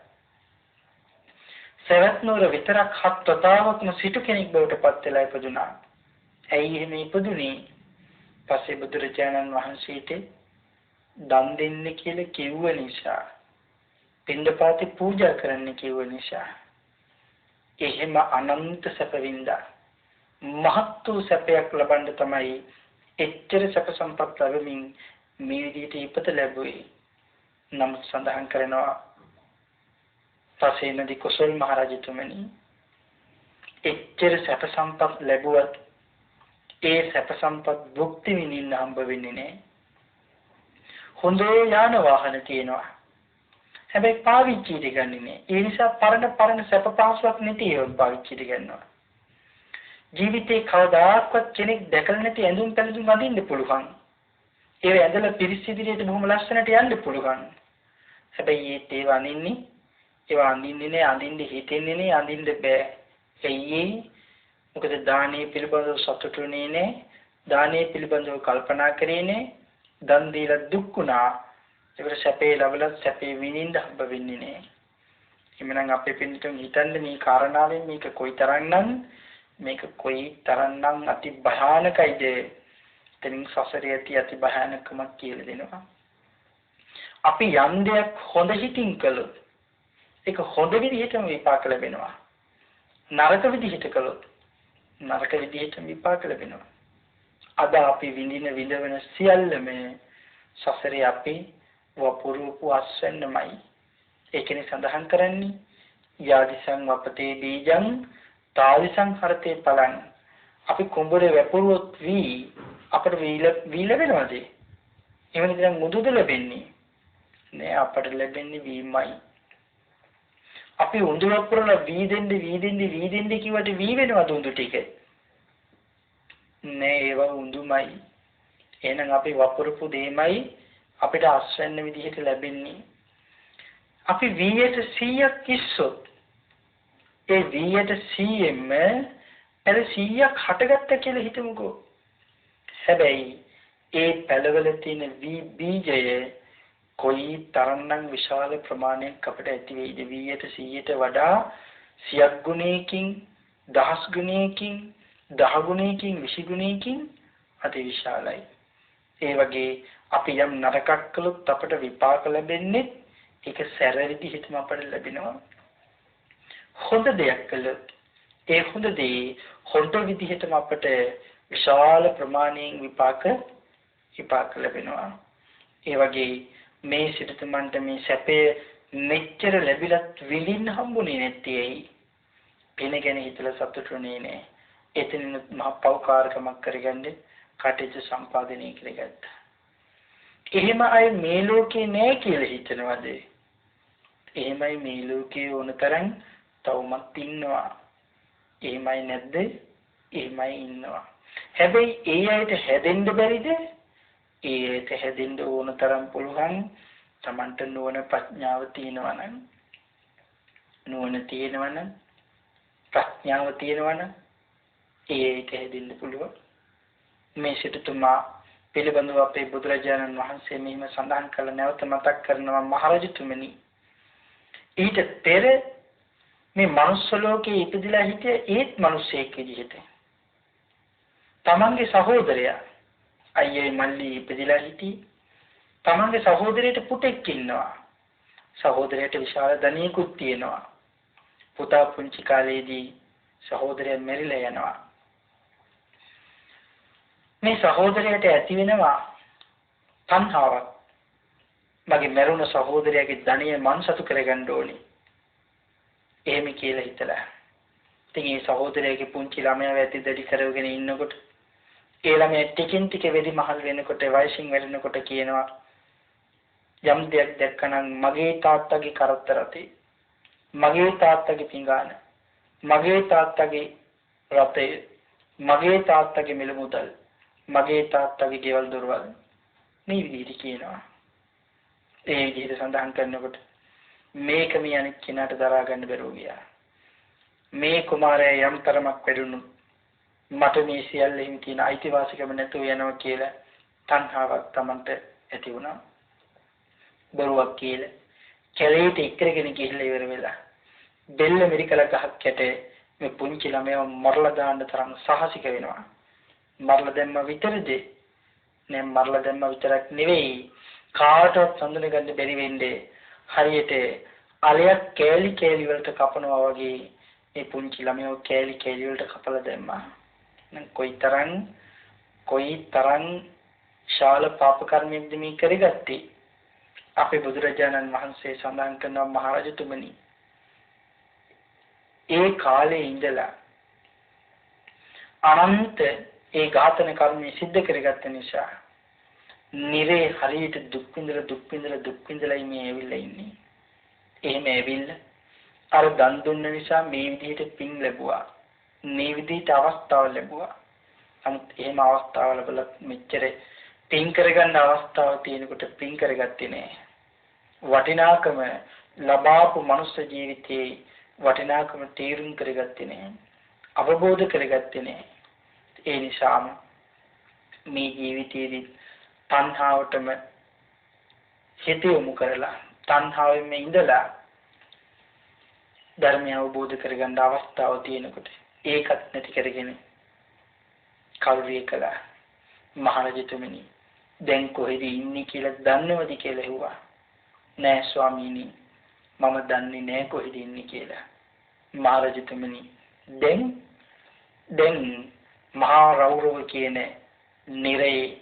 සවැත් නුවර විතරක් හත්වතාවක්ම සිටු කෙනෙක් බවට පත් වෙලා ඉපදුනා. ඇයි එහෙම ඉපදුනේ? පස්සේ බුදුරජාණන් වහන්සේට දන් දෙන්න කියලා කිව්ව නිසා, පින්ඩපාතේ පූජා කරන්න කිව්ව නිසා එහෙම අනන්ත සැප වින්දා. මහත් වූ සැපයක් ලබන්න තමයි එච්චර සැප සම්පත් ලැබෙමින් මේ විදිහට ඉපත ලැබුවේ. නම් සඳහන් කරනවා පසේනදී කුසල් මහරජතුමනි එච්චර සැප සම්පත් ලැබුවත් ඒ සැප සම්පත් භුක්ති විඳින්න හම්බ වෙන්නේ නැහැ. හොඳ යාන වාහන තියෙනවා. හැබැයි පාවිච්චිට ගන්නේ නැහැ. ඒ නිසා පරණ සැප පහසුවක් නැති ඒවා පාවිච්චිට ගන්නවා. ජීවිතේ කවදාකවත් කෙනෙක් දැකලා නැති ඇඳුම් පැළඳුම් අඳින්න පුළුවන්. ඒව ඇඳලා පිරිස් ඉදිරියට බොහොම ලස්සනට යන්න පුළුවන්. හැබැයි ඒව අඳින්නේ නැහැ, අඳින්න හිතෙන්නේ නැහැ, අඳින්න බෑ. එයි මොකද දානීය පිළිබඳව සතුටුුනේ නැහැ, දානීය පිළිබඳව කල්පනා කරේ නැහැ, දන් දීලා දුක් වුණා. ඒකට සැපේ ලැබලත් සැපේ විඳින්න හම්බ වෙන්නේ නැහැ. එhmenan අපේ පින්තුන් හිතන්නේ මේ කාරණාවෙන් මේක කොයිතරම්නම් අති භයානකයිද? එතනින් සසරේ ඇති භයානකමක් කියලා දෙනවා. අපි යම් දෙයක් හොඳ හිතින් කළොත් ඒක හොඳ විදිහටම විපාක ලැබෙනවා. නරක විදිහට කළොත් නරක විදිහට විපාක ලැබෙනවා. අද අපි විඳින විඳවන සියල්ලම සසරේ අපි වපුරුපු අස්වෙන්නමයි. ඒකනේ සඳහන් කරන්නේ යාදිසං වපතේ බීජං තාවිසං හරතේ පලං. අපි කුඹුරේ වැපුරුවොත් අපට වී ලැබෙනවද? එහෙම නැත්නම් මුදුද ලැබෙන්නේ? නෑ, අපට ලැබෙන්නේ වීමයි. අපි උඳු වපුරලා වී දෙන්නේ කිව්වට වී වෙනවද උඳු ටික? නෑ, ඒව උඳුමයි. එහෙනම් අපි වපුරපු දෙයමයි අපිට අස්වැන්න විදිහට ලැබෙන්නේ. අපි වීයට 100ක් කිස්සොත් ඒ වීයට 100ෙම පැල 100ක් හටගත්ත කියලා හිතමුකෝ. හැබැයි ඒ පැලවල තියෙන වී බීජය කොයි තරම්නම් විශාල ප්‍රමාණයක් අපිට ඇති වෙයිද? වීයට 100ට වඩා 100ක් ගුණයකින් 10 ගුණයකින් 10 ගුණයකින් 20 ගුණයකින් අති විශාලයි. ඒ වගේ අපි යම් නරකක් කළොත් අපට විපාක ලැබෙන්නේ ඒක සැර විදිහටම අපට ලැබෙනවා. හොඳ දෙයක් කළොත් ඒ හොඳ දේ හොඳ විදිහටම අපට විශාල ප්‍රමාණයෙන් විපාක ලැබෙනවා. ඒ වගේ මේ සිටුතුමන්ට මේ සැපේ මෙච්චර ලැබිලත් විඳින්න හම්බුනේ නැත්තේ ඇයි? පින ගැන හිතලා සතුටුුනේ නෑ. එතනින් මහ පෞකාරකමක් කරගන්න කටයුතු සම්පාදනය කරගත්තා. එහෙම අය මේ ලෝකේ නෑ කියලා හිතනවද? එහෙමයි මේ ලෝකේ ඕනතරම් තවමත් ඉන්නවා. එහෙමයි නැද්ද? එහෙමයි ඉන්නවා. හැබැයි ඒ අයට හැදෙන්න බැරිද? ඒ අයට හැදෙන්න ඕනතරම් පුළුවන්. Tamanට නුවණ ප්‍රඥාව තියෙනවා නම් ප්‍රඥාව තියෙනවා නම් ඒ අයට හැදෙන්න පුළුවන්. මේ සිටුතුමා පිළිබඳව අපේ බුදුරජාණන් වහන්සේ මෙහිම සඳහන් කළ නැවත මතක් කරනවා මහරජතුමනි. ඊට පෙර මේ මනුස්ස ලෝකේ ඉපදිලා හිටිය ඒත් මිනිසෙක් විදිහට. තමන්ගේ සහෝදරයා අයියේ මල්ලි ඉපදිලා හිටියේ. තමන්ගේ සහෝදරයට පුතෙක් ඉන්නවා. සහෝදරයට විශාල ධනියකුත් තියෙනවා. පුතා පුංචි කාලේදී සහෝදරයා මැරිලා යනවා. මේ සහෝදරයට ඇති වෙනවා තණ්හාවක්. මගේ මරුණ සහෝදරයාගේ ධනිය මං සතු කරගන්න ඕනේ. එහෙම කියලා හිතලා. ඉතින් මේ සහෝදරයාගේ පුංචි ළමයා වැටි දෙඩි කරගෙන ඉන්නකොට ඒ ළමයා ටිකින් ටික වෙදි මහල් වෙනකොට වයසින් වැඩෙනකොට කියනවා යම් දෙයක් දැක්කනම් මගේ තාත්තගේ කරත්ත රතේ, මගේ තාත්තගේ පිඟාන, මගේ තාත්තගේ රතේ, මගේ තාත්තගේ මිල මුදල්, මගේ තාත්තගේ ගෙවල් දොරවල් මේ විදිහට කියනවා. ඒ විදිහට සඳහන් කරනකොට මේක මේ අනිත් කෙනාට දරා ගන්න බැරුව ගියා. මේ කුමාරයා යම් තරමක් වැඩුණු මට මේ සියල්ලෙන් තියෙන අයිතිවාසිකම නැතුව යනවා කියලා තණ්හාවක් Tamanට ඇති වුණා. බරුවක් කියලා කැලේට එක්කගෙන ගිහිල්ලා ඉවර වෙලා බෙල්ල මෙරිකල ගහක් යට මේ පුංචි ළමයා මරලා දාන්න තරම් සාහසික වෙනවා. මරලා දැම්ම විතරද? නෑ, මරලා දැම්ම විතරක් නෙවෙයි කාටවත් හඳුන ගන්න බැරි වෙන්නේ හරියට අලයක් කෑලි කෑලි වලට කපනවා වගේ මේ පුංචි ළමයා කෑලි කෑලි වලට කපලා දැම්මා. නම් කොයිතරම් ශාල පාප කර්මයක්ද මේ කරගත්තේ? අපේ බුදුරජාණන් වහන්සේ සඳහන් කරනවා මහරජතුමනි, ඒ කාලේ ඉඳලා අනන්ත ඒ ඝාතන කර්මය සිද්ධ කරගත්ත නිසා නිරේ හරියට දුක් විඳලා මේ ඇවිල්ලා ඉන්නේ. එහෙම ඇවිල්ලා අර දන් දුන්න නිසා මේ විදිහට පින් ලැබුවා. මේ විදිහට අවස්ථාව ලැබුවා. නමුත් එහෙම අවස්ථාව ලැබලත් මෙච්චර පින් කරගන්න අවස්ථාව තියෙනකොට පින් කරගත්තේ නෑ. වටිනාකම ලබාපු මනුස්ස ජීවිතයේ වටිනාකම තීරුම් කරගත්තේ නෑ. අවබෝධ කරගත්තේ නෑ. ඒ නිසාම මේ ජීවිතයේදී තණ්හාවටම හිත යොමු කරලා තණ්හාවෙම ඉඳලා ධර්මය අවබෝධ කරගන්න අවස්ථාව තියෙනකොට ඒකත් නැති කරගෙන කල්විය කළා. මහරජතුමනි, දැන් කොහෙද ඉන්නේ කියලා දන්නවද කියලා ඇහුවා. නෑ ස්වාමීනි, මම දන්නේ නෑ කොහෙද ඉන්නේ කියලා. මහරජතුමනි, දැන් මහා රෞරව කියන නිරේ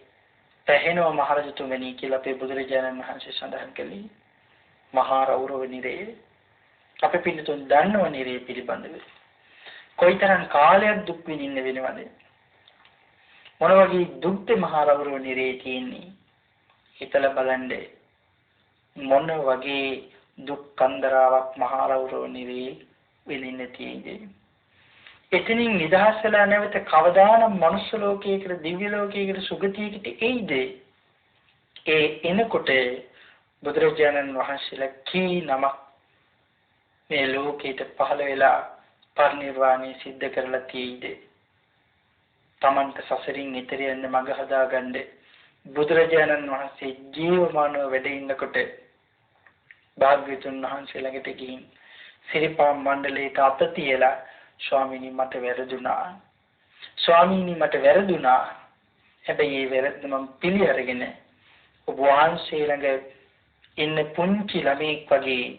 පැහැෙනව මහරජතුමනි කියලා අපේ බුදුරජාණන් වහන්සේ සඳහන් කළේ. මහා රෞරව නිරේ අපේ පිළිතුන් දන්නව නිරේ පිළිබඳව. කොයිතරම් කාලයක් දුක් විඳින්න වෙනවද? මොන වගේ දුක්ද මහා රෞරව නිරේ තියෙන්නේ? හිතලා බලන්න. මොන වගේ දුක් කන්දරාවක් මහා රෞරව නිරේ විඳින්න තියෙන්නේ? එතනින් නිදහස් වෙලා නැවත කවදානම් මනුස්ස ලෝකයකට දිව්‍ය ලෝකයකට සුගතියකට එයිද? ඒ එනකොට බුදුරජාණන් වහන්සේලා කී නමක් මේ ලෝකයට පහළ වෙලා පරිනිර්වාණය සිද්ධ කරලා තියෙයිද? තමන්ට සසරින් ඈතර යන්න මඟ හදාගන්න බුදුරජාණන් වහන්සේ ජීවමානව වැඩ ඉන්නකොට භාග්‍යවතුන් වහන්සේ ළඟට ගිහින් සිරිපා මණ්ඩලයට අත තියලා ස්වාමීනි මට වැරදුනා. ස්වාමීනි මට වැරදුනා. හැබැයි ඒ වැරද්ද මම පිළි අරගෙන ඔබ වහන්සේ ළඟ ඉන්න පුංචි ළමෙක් වගේ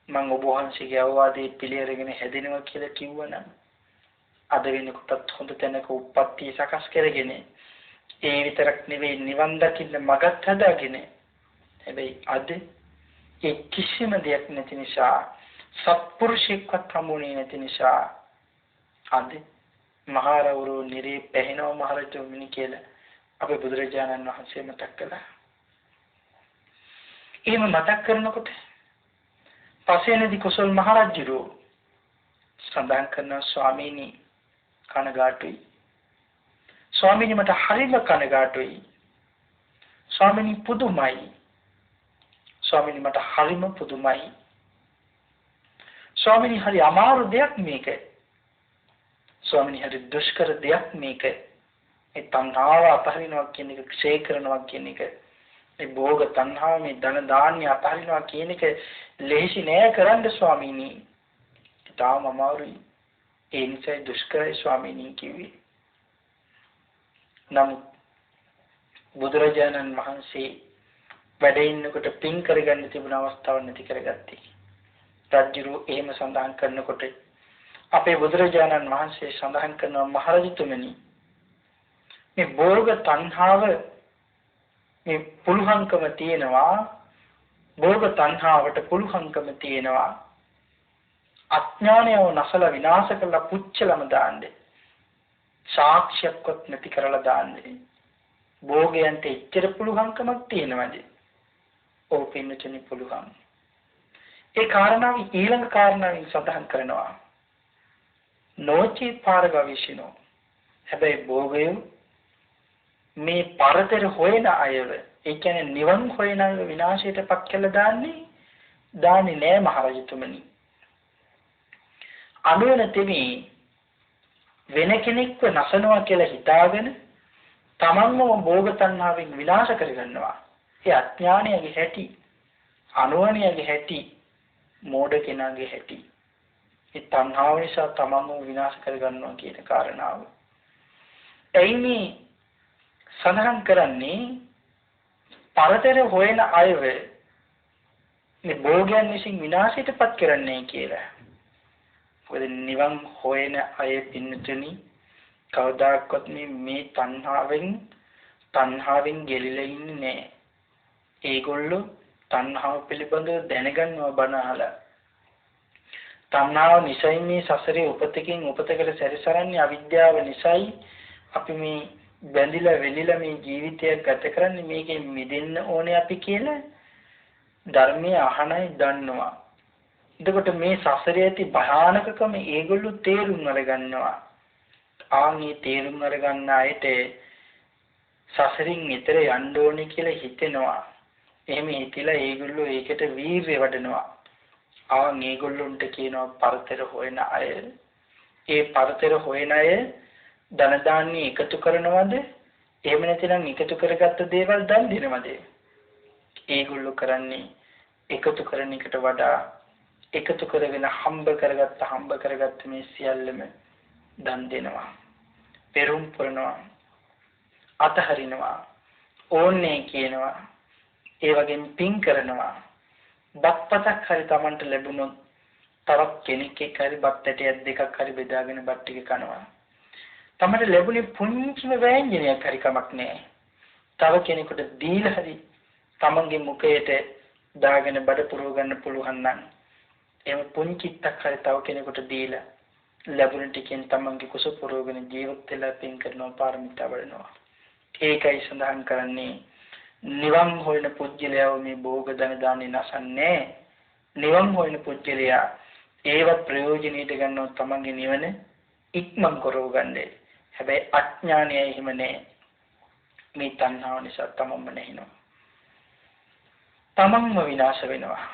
මම ඔබ වහන්සේගේ අවවාදයේ පිළි අරගෙන හැදෙනවා කියලා කිව්වනම් අද වෙනකොටත් හොඳ තැනක උප්පත්තිය සකස් කරගෙන ඒ විතරක් නෙවෙයි නිවන් දකින්න මගත් හදාගෙන හැබැයි අද ඒ කිසිම දෙයක් නැති නිසා සත්පුරුෂයෙක්වත් හමුුනේ නැති නිසා අද මහා රෞරව නිරේ පැහැෙනව මහරජතුමනි කියලා අපේ බුදුරජාණන් වහන්සේ මතක් කළා. එහෙම මතක් කරනකොට පසේනදී කුසල් මහරජුරෝ සඳහන් කරන ස්වාමීනි කනගාටුයි. ස්වාමීනි මට හරිම කනගාටුයි. ස්වාමීනි පුදුමයි. ස්වාමීනි මට හරිම පුදුමයි. ස්වාමීනි හරි අමාරු දෙයක් මේක. ස්වාමීනි හරි දුෂ්කර දෙයක් මේක. මේ තණ්හාව අතහරිනවා කියන එක, ක්ෂය කරනවා කියන එක, මේ භෝග තණ්හාව, මේ ධන දාන්‍ය අතහරිනවා කියන එක ලේසි නෑ කරන්න ස්වාමීනි. තාම අමාරුයි. ඒ නිසා දුෂ්කරයි ස්වාමීනි කිව්වේ. නමුත් බුදුරජාණන් වහන්සේ වැඩ ඉන්නකොට පින් කරගන්න තිබුණ අවස්ථාවක් නැති කරගත්තේ. රජුරු එහෙම සඳහන් කරනකොට අපේ බුදුරජාණන් වහන්සේ සඳහන් කරනවා මහරජතුමනි මේ භෝග තණ්හාව මේ පුළුවන්කම තියෙනවා. භෝග තණ්හාවට පුළුවන්කම තියෙනවා අඥානයව නැසලා විනාශ කරලා පුච්චලම දාන්නේ. සාක්ෂියක්වත් නැති කරලා දාන්නේ. භෝගයන්ට එච්චර පුළුවන්කමක් තියෙනවද? ඔව් පින්නචනි පුළුවන්. ඒ කාරණාව ඊළඟ කාරණාවෙන් සඳහන් කරනවා. නොචේ පාරගවිෂිනෝ. හැබැයි භෝගය මේ පරතර හොයන අයව, ඒ කියන්නේ නිවන් හොයන අයව විනාශයටපත් කළා දාන්නේ නෑ මහරජතුමනි. අනුවන තෙමේ වෙන කෙනෙක්ව නැසනවා කියලා හිතාගෙන තමන්ම භෝග තණ්හාවෙන් විනාශ කරගන්නවා. ඒ අඥානයගේ හැටි, අනුවණියගේ හැටි, මෝඩ කෙනාගේ හැටි. ඒ තණ්හාව නිසා තමන්ම විනාශ කරගන්නවා කියන කාරණාව. එයි මේ සඳහන් කරන්නේ පරතර හොයන අයව මේ භෝගයන් විසින් විනාශයටපත් කරන්නේ කියලා. මොකද නිවන් හොයන අය පින්නතුනි කවදාකවත් මේ තණ්හාවෙන් ගෙලිලා ඉන්නේ නැහැ. ඒගොල්ලෝ තණ්හාව පිළිබඳව දැනගන්නවා බණ අහලා. තණ්හාව නිසයි මේ සසරේ උපතකින් උපතකට සැරිසරන්නේ, අවිද්‍යාව නිසයි අපි මේ බැඳිලා වෙලිලා මේ ජීවිතය ගත කරන්නේ. මේකෙන් මිදෙන්න ඕනේ අපි කියලා ධර්මයේ අහනයි දන්නවා. එතකොට මේ සසරේ ඇති භයානකකම ඒගොල්ලෝ තේරුම් අරගන්නවා. ආන්ගේ තේරුම් අරගන්න අයට සසරින් ඈතර යන්න ඕනේ කියලා හිතෙනවා. එහෙම හිතලා ඒගොල්ලෝ ඒකට වීර්ය වඩනවා. ඒගොල්ලොන්ට කියනවා පරතර හොයන අය. ඒ පරතර හොයන අය ධන දාන්නේ එකතු කරනවද? එහෙම නැතිනම් එකතු කරගත්ත දේවල් දන් දෙනවද? ඒගොල්ලෝ කරන්නේ එකතු කරන එකට වඩා එකතු කරගෙන හම්බ කරගත්ත මේ සියල්ලම දන් දෙනවා. පෙරම් පුරනවා. අතහරිනවා. ඕන්නේ කියනවා. ඒ වගේම පින් කරනවා. බක්පතක් හරි Tamanට ලැබුණොත් තවත් කෙනෙක් එක්ක හරි බත් ඇටයක් දෙකක් හරි බෙදාගෙන බත් ටික කනවා. තමයි ලැබුණේ පුංචිම ව්‍යංජනයක් හරි කමක් නැහැ. තව කෙනෙකුට දීලා හරි තමන්ගේ මුඛයට දාගෙන බඩ පුරව ගන්න පුළුවන් නම් එහෙම පුංචිත්තක් හරි තව කෙනෙකුට දීලා ලැබුණ ටිකෙන් තමන්ගේ කුස පුරවගෙන ජීවත් වෙලා පින් කරනවා පාරමිතා වඩනවා. ඒකයි සඳහන් කරන්නේ නිවන් හොයන පුජ්‍යලයව මේ භෝග ධන දාන්නේ නැසන්නේ. නිවන් හොයන පුජ්‍යලයා ඒව ප්‍රයෝජනෙට ගන්නව තමන්ගේ නිවන ඉක්මන් කරව ගන්නේ. හැබැයි අඥානයයි එහෙම නැහැ. මේ තණ්හාව නිසා තමන්ම නැහිනවා. තමන්ම විනාශ වෙනවා.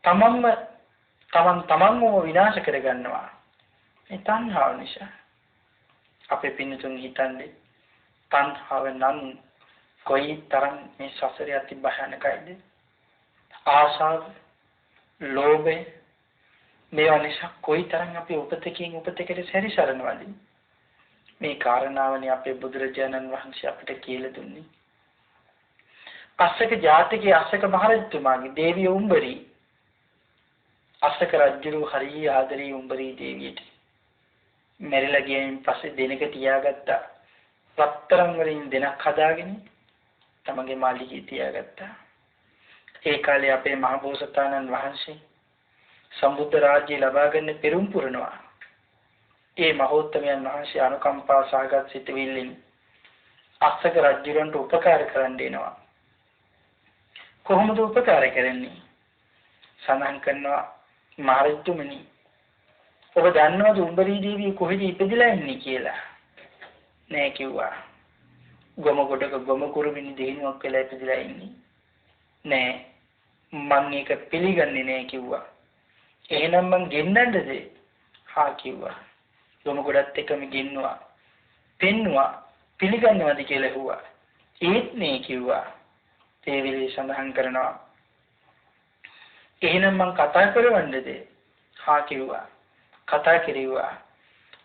තමන්ම විනාශ කර ගන්නවා. මේ තණ්හාව නිසා. අපේ පින්නතුන් හිතන්නේ තණ්හාව නම් කොයි තරම් මේ සසරේ අති භයානකයිද? ආශාව, ලෝභය මේවා නිසා කොයි තරම් අපි උපතකින් උපතකට සැරිසරනවද? මේ කාරණාවනේ අපේ බුදුරජාණන් වහන්සේ අපිට කියලා දුන්නේ. අස්සක ජාතිකේ අස්සක මහරජතුමාගේ දේවිය උඹරි. අස්සක රජුරු හරිය ආදරේ උඹරි දේවියට. මෙරිලා ගියන් පස්සේ දිනක තියාගත්තා. රත්තරන් වලින් දිනක් හදාගෙන තමගේ මාලිගයේ තියාගත්තා. ඒ කාලේ අපේ මහබෝසතාණන් වහන්සේ සම්බුද්ධ රාජ්‍ය ලබා ගන්න පෙරම් පුරනවා. ඒ මහෝත්තමයන් වහන්සේ අනුකම්පා සහගත සිටවිල්ලෙන් අස්සක රජුරන්ට උපකාර කරන්න දෙනවා. කොහොමද උපකාර කරන්නේ? සඳහන් කරනවා මහරජතුමනි ඔබ දන්නවද උඹරී දේවිය කොහෙද ඉපදිලා ඉන්නේ කියලා? නෑ කිව්වා. ගොම කොටක ගොම කුරුමිනි දෙහිණුවක් වෙලා ඉපදිලා ඉන්නේ. නෑ මම ඒක පිළිගන්නේ නෑ කිව්වා. එහෙනම් මං ගෙන්නන්නද? හා කිව්වා. ගොම කොටත් එකම ගෙන්නවා. පෙන්නවා පිළිගන්නවද කියලා ඇහුවා. ඒත් නේ කිව්වා. ඒ විදිහේ සඳහන් කරනවා. එහෙනම් මං කතා කරවන්නද? හා කිව්වා. කතා කෙරෙව්වා.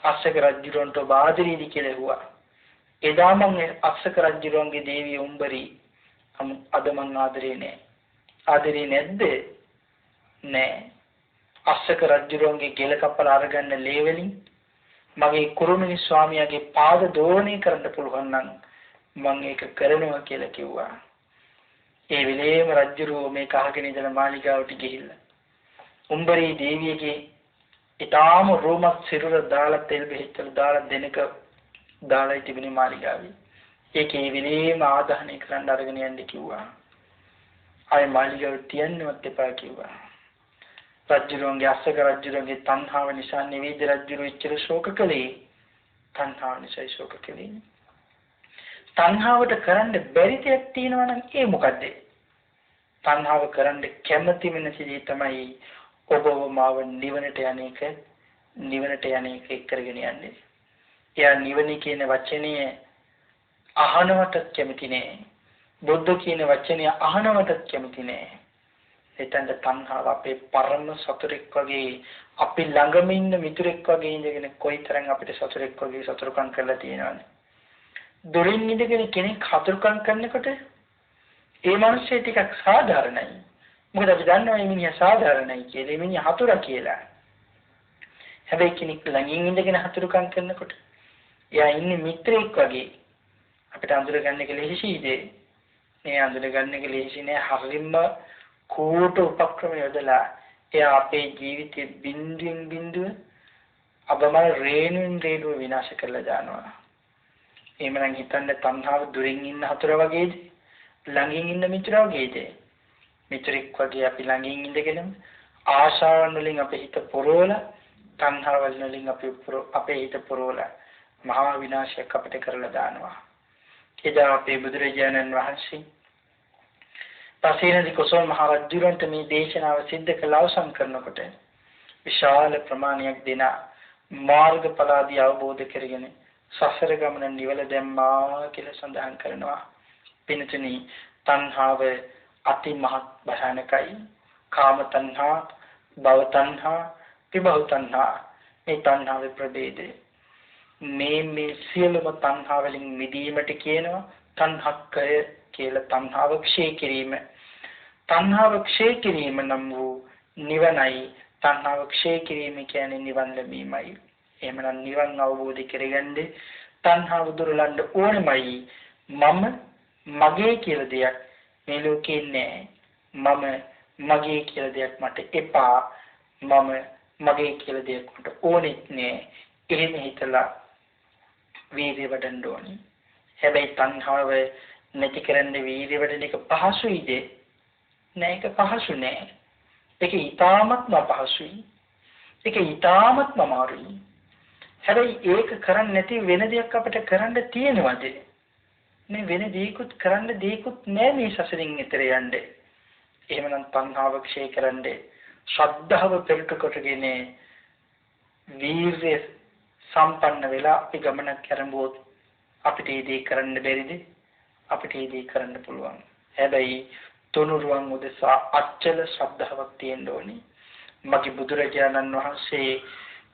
අස්සක රජුරන්ට බාදරීදි කියලා ඇහුවා. එදා මං අස්සක රජුරන්ගේ දේවිය උඹරි අද මං ආදරේ නෑ. ආදරේ නැද්ද? නෑ. අස්සක රජුරන්ගේ ගෙල කපල අරගන්න ලේ වලින් මගේ කුරුමිනි ස්වාමියාගේ පාද දෝණය කරන්න පුළුවන් නම් මං ඒක කරනවා කියලා කිව්වා. ඒ වෙලේම රජුරෝ මේ කහගෙන ඉඳලා මාලිගාවට ගිහිල්ලා උඹරි දේවියගේ ඊටාම රෝමත් සිරුර දාලා තෙල් බෙහෙත් දාලා දෙනක දාලා තිබුණේ මාලිගාවේ. ඒකේ විලේම ආදාහනය කරන්න අරගෙන යන්න කිව්වා. ආයේ මාලිගාව තියන්නවත් එපා කිව්වා. රජුරුවන්ගේ අස්සක රජුරුවන්ගේ තණ්හාව නිසා නිවේද රජුරුව ඉච්චර ශෝක කළේ. තණ්හාව නිසා ශෝක කළේ. තණ්හාවට කරන්න බැරි දෙයක් තියෙනවා නම් ඒ මොකද්ද? තණ්හාව කරන්න කැමති වෙන සිද්ධිය තමයි ඔබව මාව නිවනට යන්නේක කරගෙන යන්නේ. එයා නිවන කියන වචනේ අහනවටත් කැමති නෑ. බුද්ධ කියන වචනේ අහනවටත් කැමති නෑ. එතෙන්ද තණ්හාව අපේ පරම සතුරෙක් වගේ අපි ළඟම ඉන්න මිතුරෙක් වගේ ඉඳගෙන කොයිතරම් අපිට සතුරෙක් වගේ සතුරුකම් කරලා තියෙනවද? දුරින් ඉඳගෙන කෙනෙක් හතුරුකම් කරනකොට ඒ මිනිස්සේ ටිකක් සාධාරණයි. මොකද අපි දන්නවා මේ මිනිහා සාධාරණයි කියලා. මේ මිනිහා හතුරා කියලා. හැබැයි කෙනෙක් ළඟින් ඉඳගෙන හතුරුකම් කරනකොට එයා ඉන්නේ මිත්‍රෙක් වගේ. අපිට අඳුරගන්න එක ලෙහෙසිද? මේ අඳුරගන්න එක ලෙහෙසි නෑ. හරියම කෝට උපක්‍රම යොදලා එයා අපේ ජීවිතේ බින්දුවෙන් බින්දුව අපමණ රේණුව විනාශ කරලා දානවා. එහෙමනම් හිතන්න තණ්හාව දුරින් ඉන්න හතුර වගේද? ළඟින් ඉන්න මිත්‍රා වගේද? මිත්‍රෙක් වගේ අපි ළඟින් ඉඳගෙන ආශාවන් වලින් අපේ හිත පුරවලා තණ්හාව වලින් අපේ හිත පුරවලා මහා විනාශයක් අපිට කරලා දානවා. එදා අපේ බුදුරජාණන් වහන්සේ පසේනදී කොසල් මහ රජුරන්ට මේ දේශනාව සිද්ධ කළ අවසන් කරනකොට විශාල ප්‍රමාණයක් දෙන මාර්ගඵලාදී අවබෝධ කරගෙන සසර ගමන නිවල දැම්මා කියලා සඳහන් කරනවා. පින්තුනි තණ්හාව අති මහත් භයානකයි. කාම තණ්හා, භව තණ්හා, විභව තණ්හා මේ තණ්හාවේ ප්‍රභේදය. මේ සියලුම තණ්හා වලින් මිදීමට කියනවා තණ්හක්කය කියලා. තණ්හාව ක්ෂය කිරීම. තණ්හාව ක්ෂය කිරීම නම් වූ නිවනයි තණ්හාව ක්ෂය කිරීම කියන්නේ නිවන් ලැබීමයි. එහෙමනම් නිවන් අවබෝධ කරගන්නේ තණ්හාව දුරලන්න ඕනමයි. මම මගේ කියලා දෙයක් මේ ලෝකේ නැහැ. මම මගේ කියලා දෙයක් මට එපා. මම මගේ කියලා දෙයක් මට ඕනෙත් නෑ. එහෙම හිතලා වීර්ය වඩන්න ඕනේ. හැබැයි තණ්හාව නැති කරන්න වීර්ය වඩන එක පහසුයිද? නෑ, ඒක පහසු නෑ. ඒක ඊටාත්ම අපහසුයි. ඒක ඊටාත්ම අමාරුයි. හැබැයි ඒක කරන්නේ නැති වෙන දෙයක් අපිට කරන්න තියෙනවද? මේ වෙන දෙයක්වත් කරන්න දෙයක්වත් නෑ මේ සසරින් ඈතර යන්න. එහෙමනම් තණ්හාව ක්ෂය කරන්නේ ශ්‍රද්ධාව පෙරට කොටගෙන වීර්ය සම්පන්න වෙලා අපි ගමනක් කරඹුවොත් අපිට මේ දේ කරන්න බැරිද? අපිට මේ දේ කරන්න පුළුවන්. හැබැයි තුනුරුවන් උදෙසා අචල ශ්‍රද්ධාවක් තියෙන්න ඕනේ. මගේ බුදුරජාණන් වහන්සේ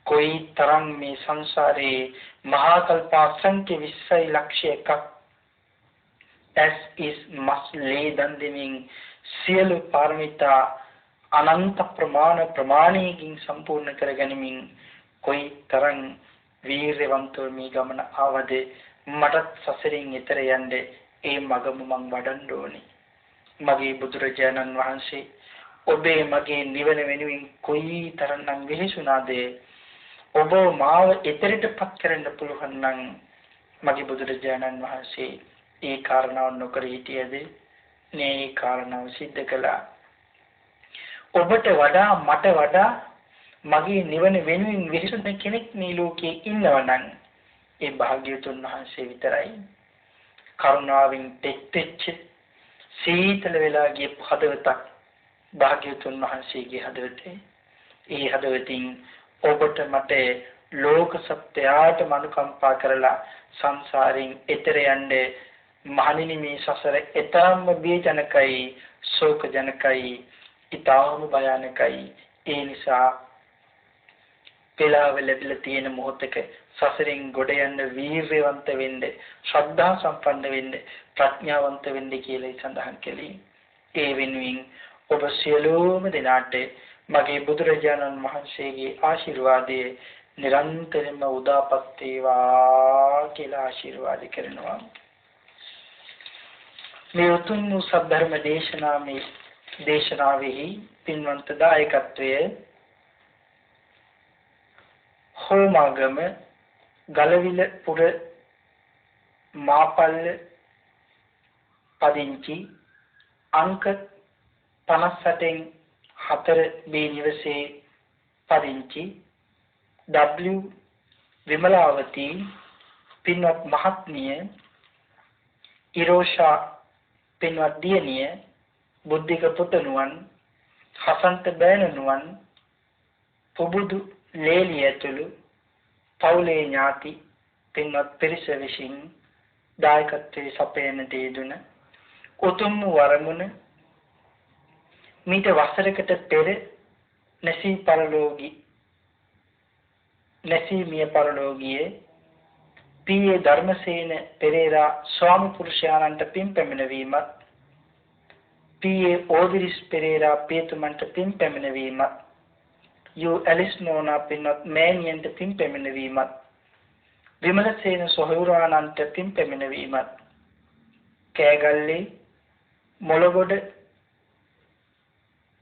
කොයි තරම් මේ සංසාරේ මහා කල්ප අසංඛ්‍ය 20 ලක්ෂයක as is must lay දන් දෙමින් සියලු පාරමිතා අනන්ත ප්‍රමාණයකින් සම්පූර්ණ කරගනිමින් කොයි තරම් වීරවන්තව මේ ගමන ආවද මටත් සසරින් ඈතර යන්න ඒ මගම මං වඩන්න ඕනේ. මගේ බුදුරජාණන් වහන්සේ ඔබේ මගේ නිවන වෙනුවෙන් කොයි තරම්නම් වෙහෙසුණාද? ඔබ මාව ඈතරටපත් කරන්න පුළුවන් නම් මගේ බුදුරජාණන් වහන්සේ ඒ කාරණාව නොකර හිටියද? නේ ඒ කාරණාව සිද්ධ කළා. ඔබට වඩා මට වඩා මගේ නිවන වෙනුවෙන් වෙහෙසුන කෙනෙක් මේ ලෝකේ ඉන්නවා නම් ඒ භාග්‍යවතුන් වහන්සේ විතරයි. කරුණාවෙන් තෙච්ච සීතල වෙලා ගිය හදවතක් භාග්‍යවතුන් වහන්සේගේ හදවතේ. ඒ හදවතින් ඔබට මට ලෝක සත්‍යයට මනුකම්පා කරලා සංසාරයෙන් එතර යන්න මහණෙනි මේ සසර ඊටම බීජනකයි ශෝක ජනකයි ඊටම භයානකයි. ඒ නිසා පෙළාව ලැබිලා තියෙන මොහොතක සසරින් ගොඩ යන්න වීර්යවන්ත වෙන්න, ශ්‍රද්ධා සම්පන්න වෙන්න, ප්‍රඥාවන්ත වෙන්න කියලා සඳහන් කළේ. ඒ වෙනුවෙන් ඔබ සියලුම දෙනාට මගේ බුදුරජාණන් වහන්සේගේ ආශිර්වාදය නිරන්තරයෙන්ම උදාපත් වේවා කියලා ආශිර්වාද කරනවා. මේ උතුම් සද්ධර්ම දේශනාවෙහි පින්වන්ත දායකත්වයේ හෝමාගම ගලවිලපුර මාපල්ල පදිංචි අංක 58න් 4B නිවසේ පදිංචි W විමලාවතී පින්වත් මහත්මිය, ඉරෝෂා පින්වත් දියණිය, බුද්ධික පුතණුවන්, හසන්ත බෑණනුවන්, පුබුදු ලේලිය ඇතුළු පවුලේ ඥාති පින්වත් පිරිස විසින් දායකත්වයේ සපයන දේදුන උතුම් වරමුණ මීට වසරකට පෙර නැසීමිය පරලෝකීය පී.ඒ. ධර්මසේන පෙරේරා ස්වාමි පුරුෂයාණන්ට පින් පැමිණවීමත්, පී.ඒ. ඕදිරිස් පෙරේරා පියතුමන්ට පින් පැමිණවීමත්, යූ ඇලිස් නෝනා පින්වත් මෑණියන්ට පින් පැමිණවීමත්, විමලසේන සොහොයුරාණන්ට පින් පැමිණවීමත්, කෑගල්ලේ මොළගොඩ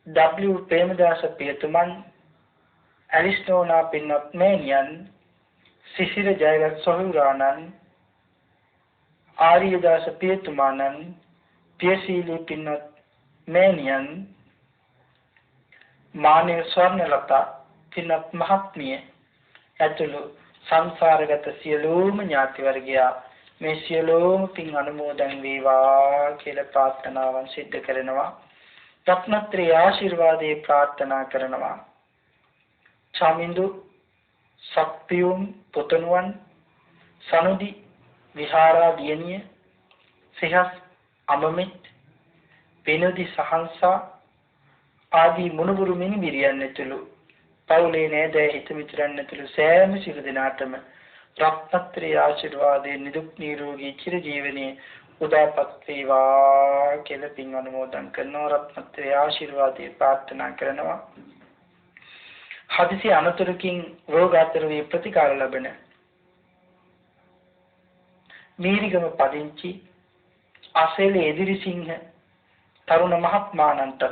W ප්‍රේමදාස පියතුමන්, ඇලිස් නෝනා පින්වත් මෑණියන්, සිසිර ජයගත් සොහොයුරාණන්, ආර්යදාස පියතුමාණන්, පියසීලී පින්වත් මෑණියන්, මානව ස්වර්ණලතා පින්වත් මහත්මිය ඇතුළු සංසාරගත සියලුම ඥාති වර්ගයා මේ සියලුම පින් අනුමෝදන් වේවා කියලා ප්‍රාර්ථනාවන් සිද්ධ කරනවා. රත්නත්‍රි ආශිර්වාදේ ප්‍රාර්ථනා කරනවා. චමින්දු සක්තියුම් පුතණුවන්, සනුදි විහාරා දියණිය, සිහස් අමමිත්, පිනෝදි සහංසා ආදී මුණුබුරු මිනිබිරියන් ඇතුළු පවුලේ නෑදෑ හිත මිතුරන් ඇතුළු සෑම සිළු දෙනාටම රත්නත්‍රි ආශිර්වාදයේ නිදුක් නිරෝගී චිරජීවනයේ උදාපත් වේවා කියලා පින් අනුමෝදන් කරනවා. රත්නත්‍රි ආශිර්වාදයේ ප්‍රාර්ථනා කරනවා. හදිසි අනතුරකින් රෝගාතුර වේ ප්‍රතිකාර ලැබෙන මීරිගම පදිංචි අසේල එදිරිසිංහ තරුණ මහත්මාණන්ට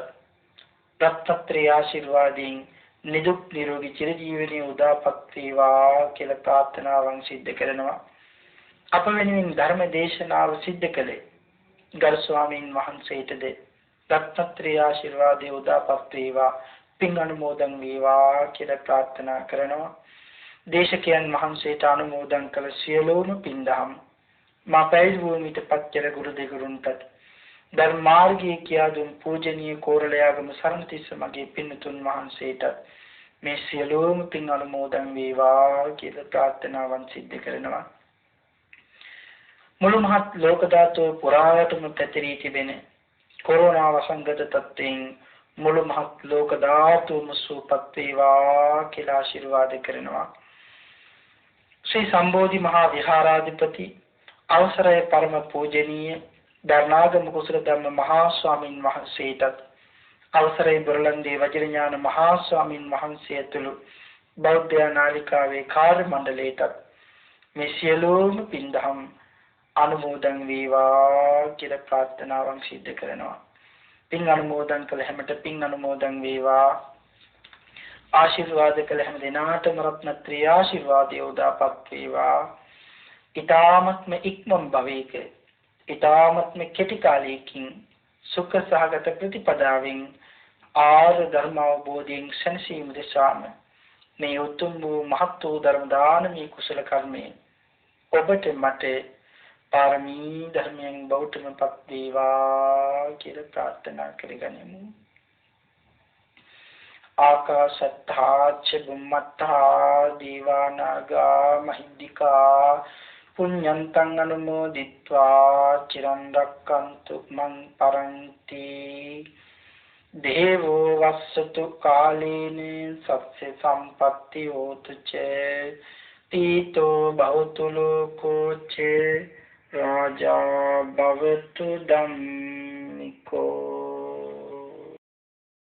රත්නත්‍රි ආශිර්වාදයෙන් නිදුක් නිරෝගී චිරජීවනයේ උදාපත් වේවා කියලා ප්‍රාර්ථනාවන් සිද්ධ කරනවා. අප වෙනුවෙන් ධර්ම දේශනාව සිද්ධ කළේ ගරු ස්වාමීන් වහන්සේටද රත්නත්‍රි ආශිර්වාදයේ උදාපත් වේවා පින් අනුමෝදන් වේවා කියලා ප්‍රාර්ථනා කරනවා. දේශකයන් වහන්සේට අනුමෝදන් කළ සියලුම පින්දහම් මා පැවිදි භූමියට පත්කර ගුරු දෙගුරුන්ට ධර්මාර්ගයේ කියා දුන් පූජනීය කෝරළයාගම සරණතිස්ස මගේ පින්තුන් වහන්සේට මේ සියලුම පින් අනුමෝදන් වේවා කියලා ප්‍රාර්ථනාවන් සිද්ධ කරනවා. මුළු මහත් ලෝක ධාතුව පුරාවටම පැතිරී තිබෙන කොරෝනා වසංගත තත්ත්වයෙන් මුළු මහත් ලෝක ධාතුවම සුවපත් වේවා කියලා ආශිර්වාද කරනවා. ශ්‍රී සම්බෝධි මහා විහාරාධිපති අවසරය පරම පූජනීය ධර්මාගම කුසල ධම්ම මහා ස්වාමින් වහන්සේටත් අවසරයි බරලන්දේ වජිරඥාන මහා ස්වාමින් වහන්සේ ඇතුළු බෞද්ධ නාලිකාවේ කාර්ය මණ්ඩලයටත් මේ සියලුම පින්දහම් අනුමෝදන් වේවා කියලා ප්‍රාර්ථනාවන් සිද්ධ කරනවා. පින් අනුමෝදන් කළ හැමට පින් අනුමෝදන් වේවා. ආශිර්වාද කළ හැම දිනාටම රත්නත්‍රි ආශිර්වාදය උදාපත් වේවා. ඊ타මත්ම ඉක්මන් භවයක ඊ타මත්ම කෙටි කාලයකින් සුඛ සහගත ප්‍රතිපදාවෙන් ආර්ය ධර්ම අවබෝධයෙන් සැනසීම දෙසාම මේ උතුම් වූ මහත් වූ ධර්ම දානමේ කුසල කර්මය ඔබට මට පාරමී ධර්මයෙන් බෞද්ධමපත් වේවා කියලා ප්‍රාර්ථනා කරගනිමු. ආකාශත්තා ච බුම්මත්තා දීවානාගා මහිද්దికා පුඤ්ඤන්තං අනුමෝදිत्वा චිරන් රක්칸තු මං පරන්ති. දේවෝ වස්සතු කාලේන සත්‍ය සම්පatti හෝතු ච පීතෝ භවතු ලෝකෝ ච රාජා භවතු ධම්මිකෝ.